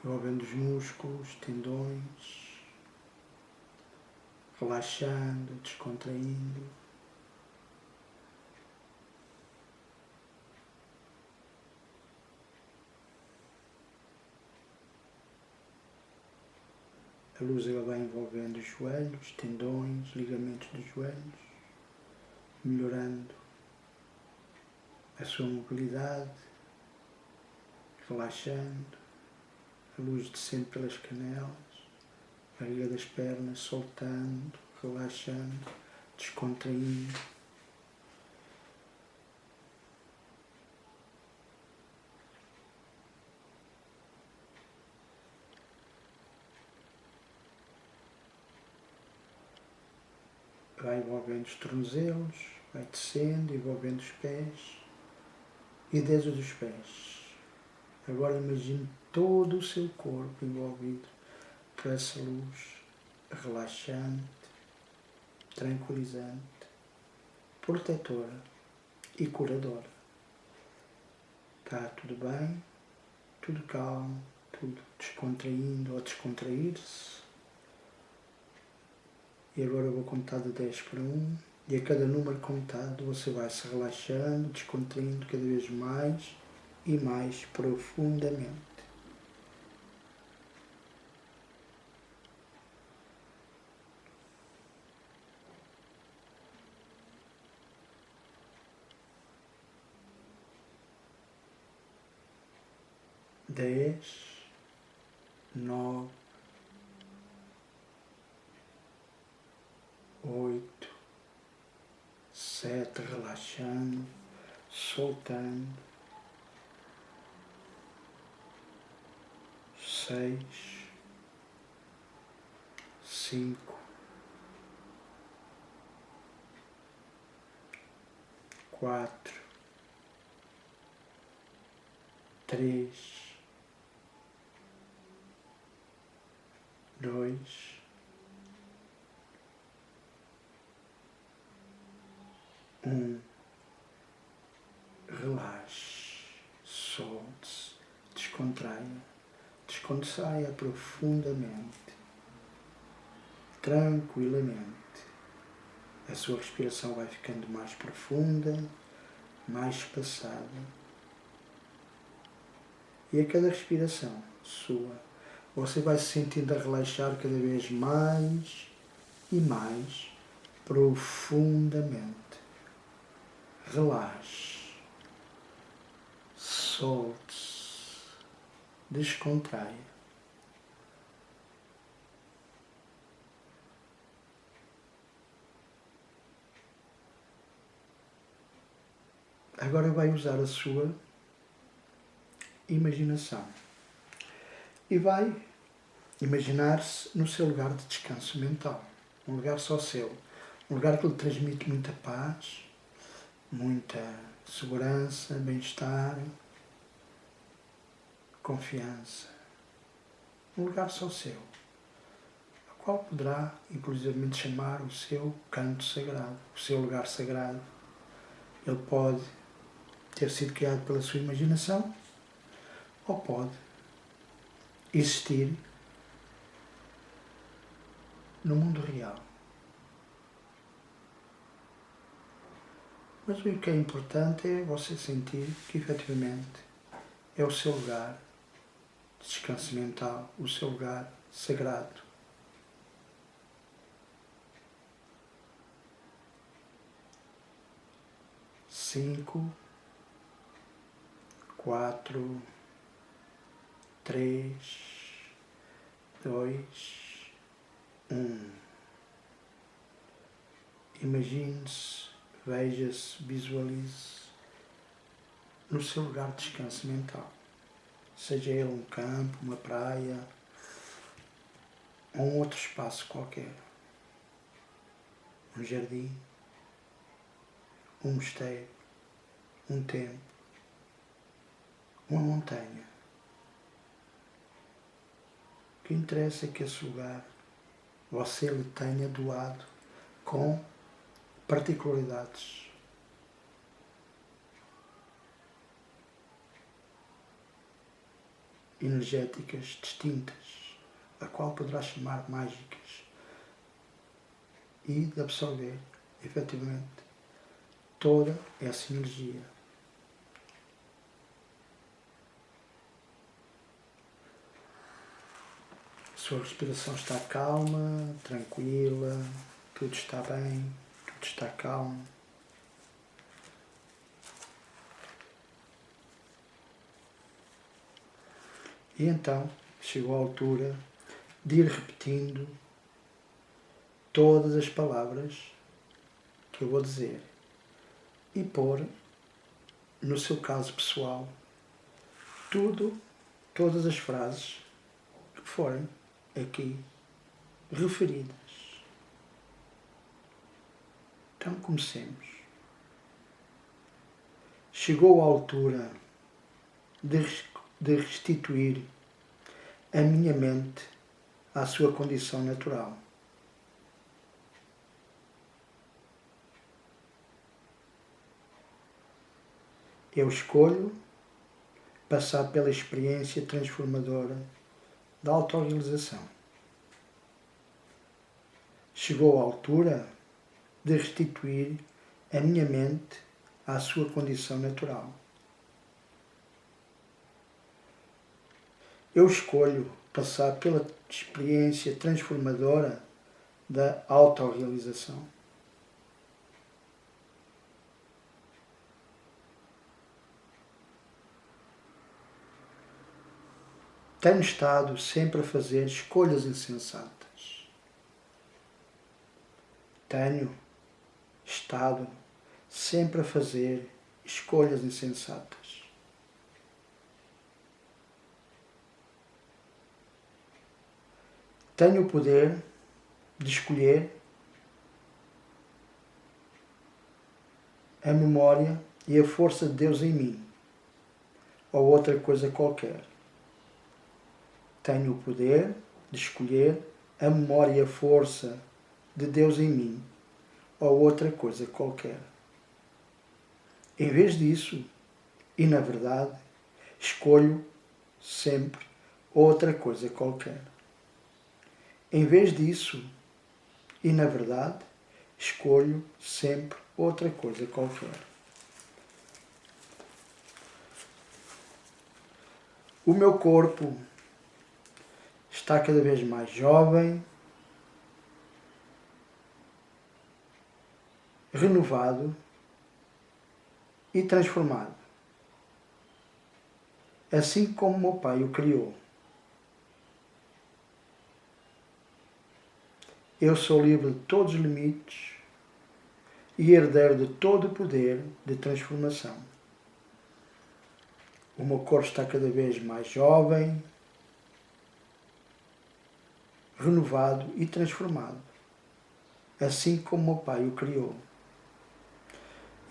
envolvendo os músculos, tendões, relaxando, descontraindo. A luz ela vai envolvendo os joelhos, tendões, ligamentos dos joelhos, melhorando a sua mobilidade, relaxando. A luz descendo pelas canelas, barriga das pernas, soltando, relaxando, descontraindo. Vai envolvendo os tornozelos, vai descendo, envolvendo os pés e dedos dos pés. Agora imagine todo o seu corpo envolvido por essa luz relaxante, tranquilizante, protetora e curadora. Está tudo bem, tudo calmo, tudo descontraindo ou descontrair-se. E agora eu vou contar de 10 para 1 e a cada número contado você vai se relaxando, descontraindo cada vez mais e mais profundamente. 10, 9, 8, 7, relaxando, soltando, 6, 5, 4, 3, 2, 1. Relaxe, solte-se, descontraia profundamente, tranquilamente. A sua respiração vai ficando mais profunda, mais espaçada. E a cada respiração sua, você vai se sentindo a relaxar cada vez mais e mais profundamente. Relaxe, solte-se, descontraia. Agora vai usar a sua imaginação e vai imaginar-se no seu lugar de descanso mental, um lugar só seu, um lugar que lhe transmite muita paz, muita segurança, bem-estar, confiança. Um lugar só seu, ao qual poderá inclusivamente chamar o seu canto sagrado, o seu lugar sagrado. Ele pode ter sido criado pela sua imaginação ou pode existir no mundo real. Mas o que é importante é você sentir que efetivamente é o seu lugar de descanso mental, o seu lugar sagrado. Cinco, 4, 3, 2, 1. Imagine-se, veja-se, visualize no seu lugar de descanso mental. Seja ele um campo, uma praia ou um outro espaço qualquer. Um jardim, um mosteiro, um templo, uma montanha. O que interessa é que esse lugar você lhe tenha doado com particularidades. Energéticas distintas, a qual poderá chamar mágicas, e de absorver, efetivamente, toda essa energia. A sua respiração está calma, tranquila, tudo está bem, tudo está calmo. E então chegou a altura de ir repetindo todas as palavras que eu vou dizer e pôr, no seu caso pessoal, todas as frases que forem aqui referidas. Então comecemos. Chegou a altura de restituir a minha mente à sua condição natural. Eu escolho passar pela experiência transformadora da autorrealização. Chegou a altura de restituir a minha mente à sua condição natural. Eu escolho passar pela experiência transformadora da autorrealização. Tenho estado sempre a fazer escolhas insensatas. Tenho estado sempre a fazer escolhas insensatas. Tenho o poder de escolher a memória e a força de Deus em mim, ou outra coisa qualquer. Tenho o poder de escolher a memória e a força de Deus em mim, ou outra coisa qualquer. Em vez disso, e na verdade, escolho sempre outra coisa qualquer. Em vez disso, e na verdade, escolho sempre outra coisa qualquer. O meu corpo está cada vez mais jovem, renovado e transformado, assim como meu Pai o criou. Eu sou livre de todos os limites e herdeiro de todo o poder de transformação. O meu corpo está cada vez mais jovem, renovado e transformado, assim como meu Pai o criou.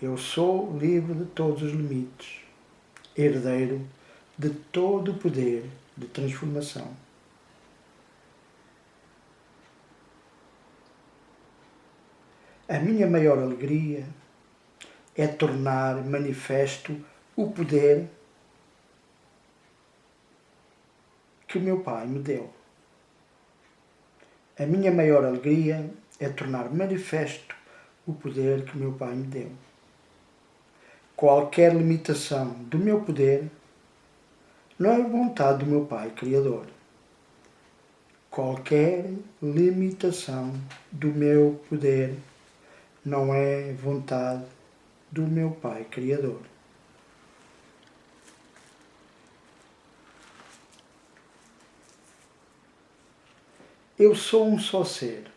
Eu sou livre de todos os limites, herdeiro de todo o poder de transformação. A minha maior alegria é tornar manifesto o poder que o meu Pai me deu. A minha maior alegria é tornar manifesto o poder que o meu Pai me deu. Qualquer limitação do meu poder não é vontade do meu Pai Criador. Qualquer limitação do meu poder não é vontade do meu Pai Criador. Eu sou um só ser,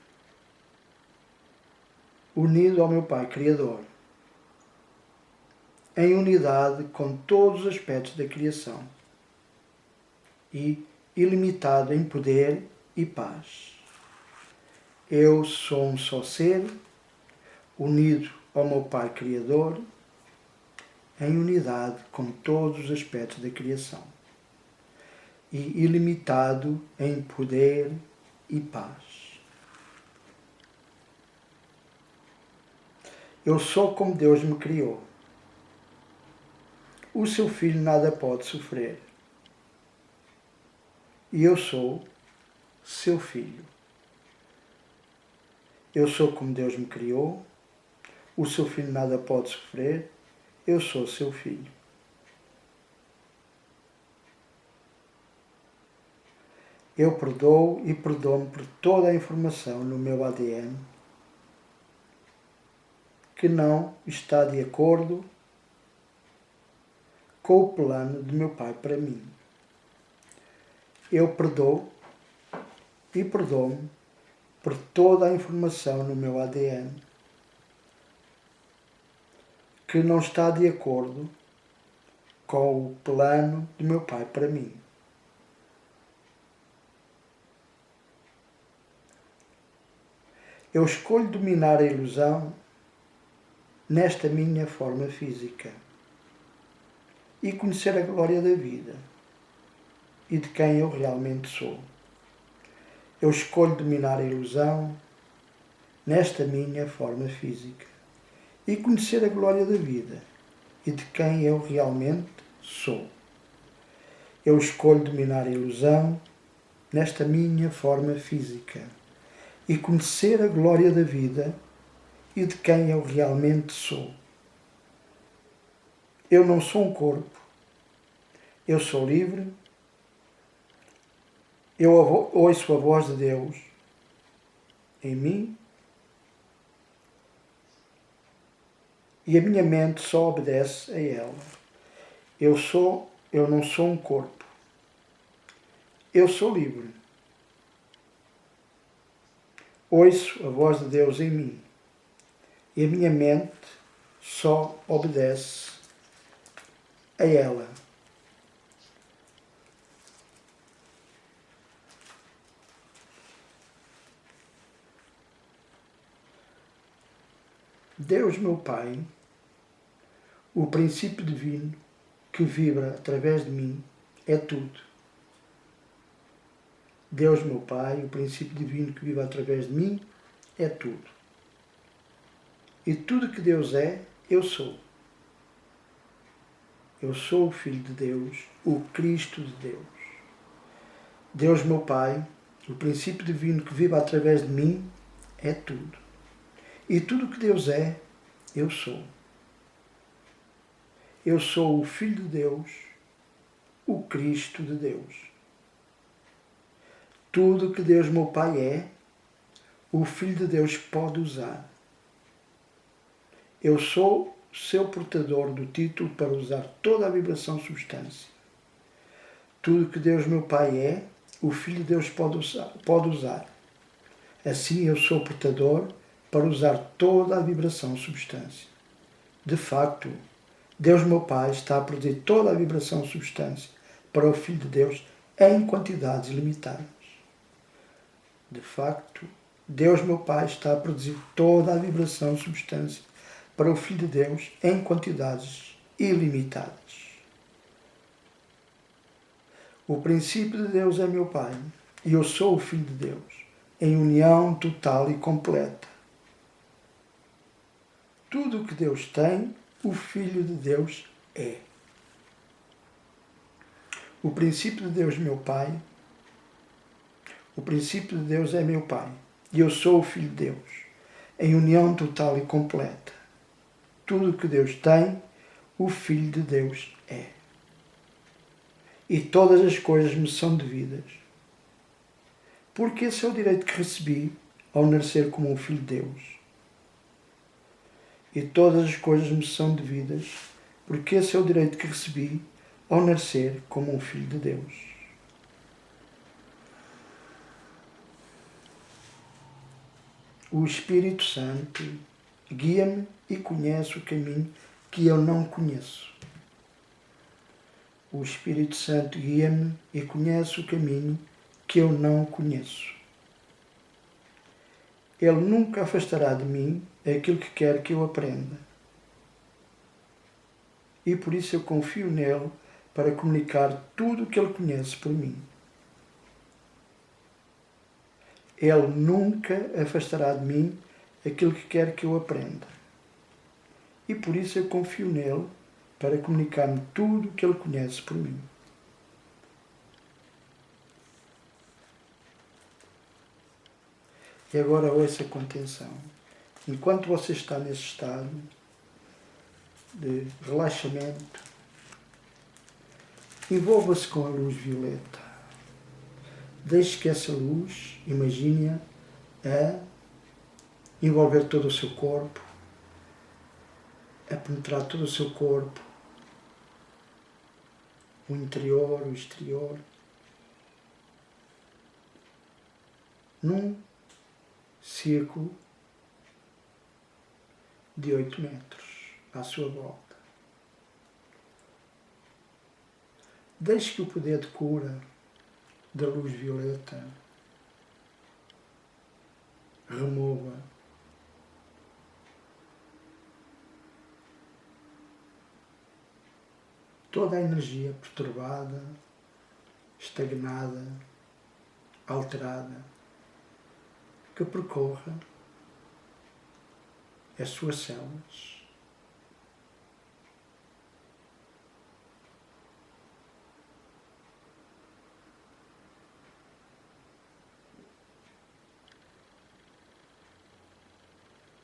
unido ao meu Pai Criador, em unidade com todos os aspectos da criação e ilimitado em poder e paz. Eu sou um só ser, unido ao meu Pai Criador, em unidade com todos os aspectos da criação e ilimitado em poder e paz. Eu sou como Deus me criou. O seu filho nada pode sofrer. E eu sou seu filho. Eu sou como Deus me criou. O seu filho nada pode sofrer. Eu sou seu filho. Eu perdoo e perdoo-me por toda a informação no meu ADN que não está de acordo com o plano de meu Pai para mim. Eu perdoo e perdoo-me por toda a informação no meu ADN que não está de acordo com o plano de meu Pai para mim. Eu escolho dominar a ilusão nesta minha forma física e conhecer a glória da vida e de quem eu realmente sou. Eu escolho dominar a ilusão nesta minha forma física e conhecer a glória da vida e de quem eu realmente sou. Eu escolho dominar a ilusão nesta minha forma física e conhecer a glória da vida e de quem eu realmente sou. Eu não sou um corpo. Eu sou livre. Eu ouço a voz de Deus em mim e a minha mente só obedece a ela. Eu não sou um corpo. Eu sou livre. Ouço a voz de Deus em mim E a minha mente só obedece a ela. Deus, meu Pai, o princípio divino que vibra através de mim, é tudo. Deus, meu Pai, o princípio divino que vibra através de mim, é tudo. E tudo que Deus é, eu sou. Eu sou o Filho de Deus, o Cristo de Deus. Deus, meu Pai, o princípio divino que vive através de mim, é tudo. E tudo que Deus é, eu sou. Eu sou o Filho de Deus, o Cristo de Deus. Tudo que Deus, meu Pai, é, o Filho de Deus pode usar. Eu sou seu portador do título para usar toda a vibração substância. Tudo que Deus, meu Pai, é, o Filho de Deus pode usar. Assim eu sou portador para usar toda a vibração substância. De facto, Deus, meu Pai, está a produzir toda a vibração substância para o Filho de Deus em quantidades limitadas. De facto, Deus, meu Pai, está a produzir toda a vibração substância para o Filho de Deus em quantidades ilimitadas. O princípio de Deus é meu Pai e eu sou o Filho de Deus, em união total e completa. Tudo o que Deus tem, o Filho de Deus é. O princípio de Deus, meu Pai, o princípio de Deus é meu Pai e eu sou o Filho de Deus, em união total e completa. Tudo o que Deus tem, o Filho de Deus é. E todas as coisas me são devidas, porque esse é o direito que recebi ao nascer como um Filho de Deus. E todas as coisas me são devidas, porque esse é o direito que recebi ao nascer como um Filho de Deus. O Espírito Santo guia-me e conhece o caminho que eu não conheço. O Espírito Santo guia-me e conhece o caminho que eu não conheço. Ele nunca afastará de mim aquilo que quer que eu aprenda. E por isso eu confio nele para comunicar tudo o que ele conhece por mim. Ele nunca afastará de mim aquilo que quer que eu aprenda. E por isso eu confio nele para comunicar-me tudo o que ele conhece por mim. E agora ouça com atenção. Enquanto você está nesse estado de relaxamento, envolva-se com a luz violeta. Deixe que essa luz, imagine-a, a envolver todo o seu corpo, a penetrar todo o seu corpo, o interior, o exterior, num círculo de 8 metros à sua volta. Deixe que o poder de cura da luz violeta remova toda a energia perturbada, estagnada, alterada, que percorra as suas células.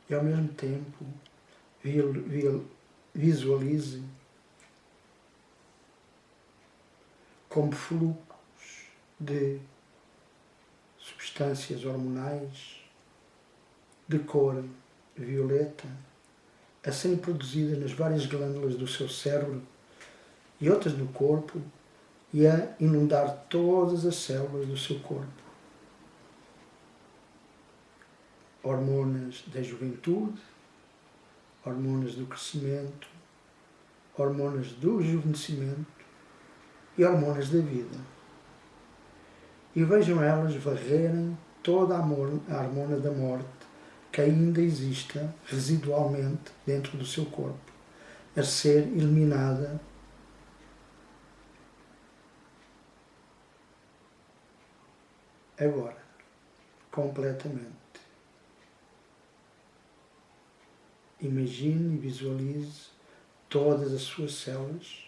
E ao mesmo tempo visualize como fluxos de substâncias hormonais de cor violeta a serem produzidas nas várias glândulas do seu cérebro e outras no corpo e a inundar todas as células do seu corpo. Hormonas da juventude, hormonas do crescimento, hormonas do rejuvenescimento e hormonas da vida. E vejam elas varrerem toda a hormona da morte que ainda exista residualmente dentro do seu corpo, a ser eliminada agora, completamente. Imagine e visualize todas as suas células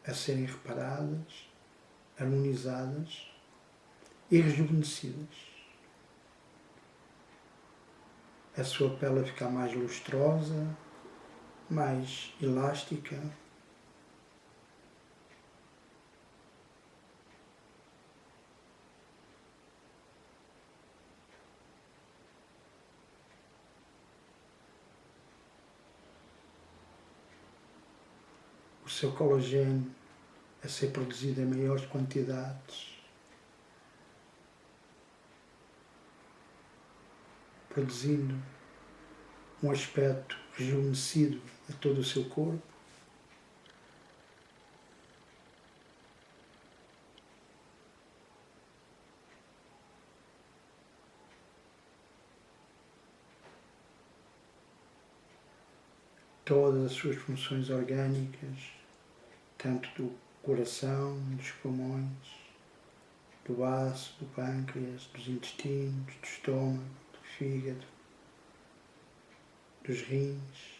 a serem reparadas, harmonizadas e rejuvenescidas. A sua pele a ficar mais lustrosa, mais elástica. O seu colagênio a ser produzido em maiores quantidades, produzindo um aspecto rejuvenescido a todo o seu corpo. Todas as suas funções orgânicas, tanto do coração, dos pulmões, do baço, do pâncreas, dos intestinos, do estômago, do fígado, dos rins,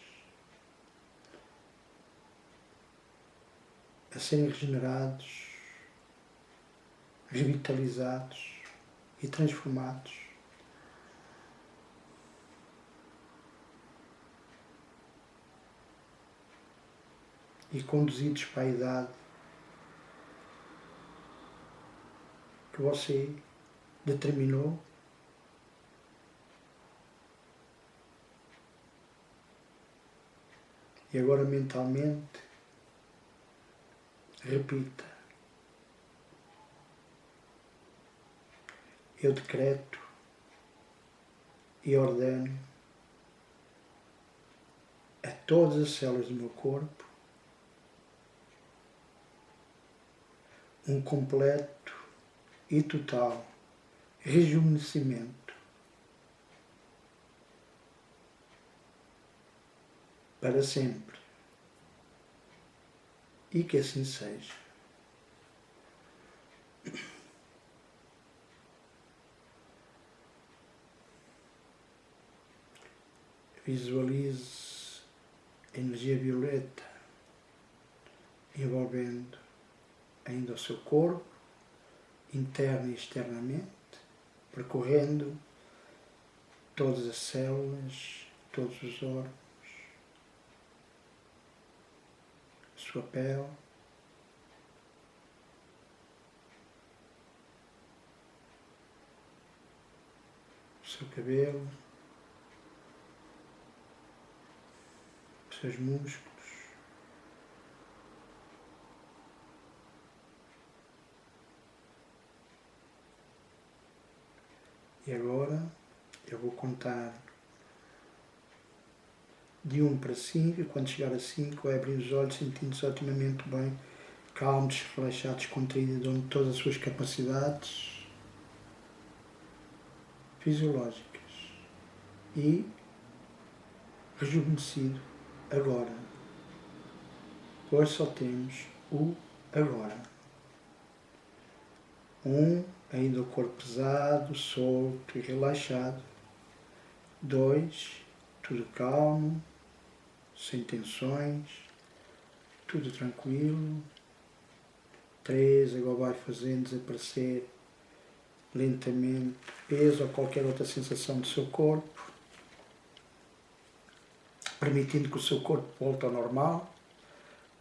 a serem regenerados, revitalizados e transformados. E conduzidos para a idade que você determinou. E agora mentalmente repita: eu decreto e ordeno a todas as células do meu corpo um completo e total rejuvenescimento para sempre. E que assim seja. Visualize a energia violeta envolvendo ainda o seu corpo, interno e externamente, percorrendo todas as células, todos os órgãos, a sua pele, o seu cabelo, os seus músculos. E agora eu vou contar de 1 para 5, e quando chegar a 5 vai abrir os olhos sentindo-se otimamente bem, calmos, relaxados, contraídos, onde todas as suas capacidades fisiológicas e rejuvenescido agora. Hoje só temos o agora. 1, ainda o corpo pesado, solto e relaxado. 2, tudo calmo, sem tensões, tudo tranquilo. 3, agora vai fazendo desaparecer lentamente peso ou qualquer outra sensação do seu corpo, permitindo que o seu corpo volte ao normal,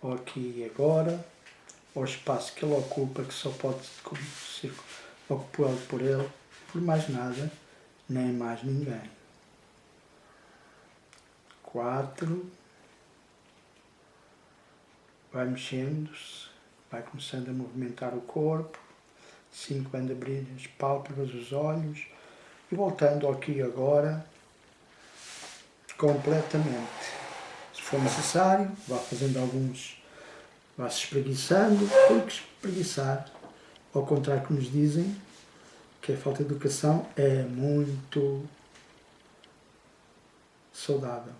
ou aqui e agora, ao espaço que ele ocupa, que só pode ser ocupado por ele, por mais nada, nem mais ninguém. 4, vai mexendo-se, vai começando a movimentar o corpo. 5, vai abrir as pálpebras, os olhos, e voltando aqui agora completamente. Se for necessário, vá fazendo alguns, vá se espreguiçando, porque espreguiçar, ao contrário que nos dizem, que a falta de educação é muito saudável.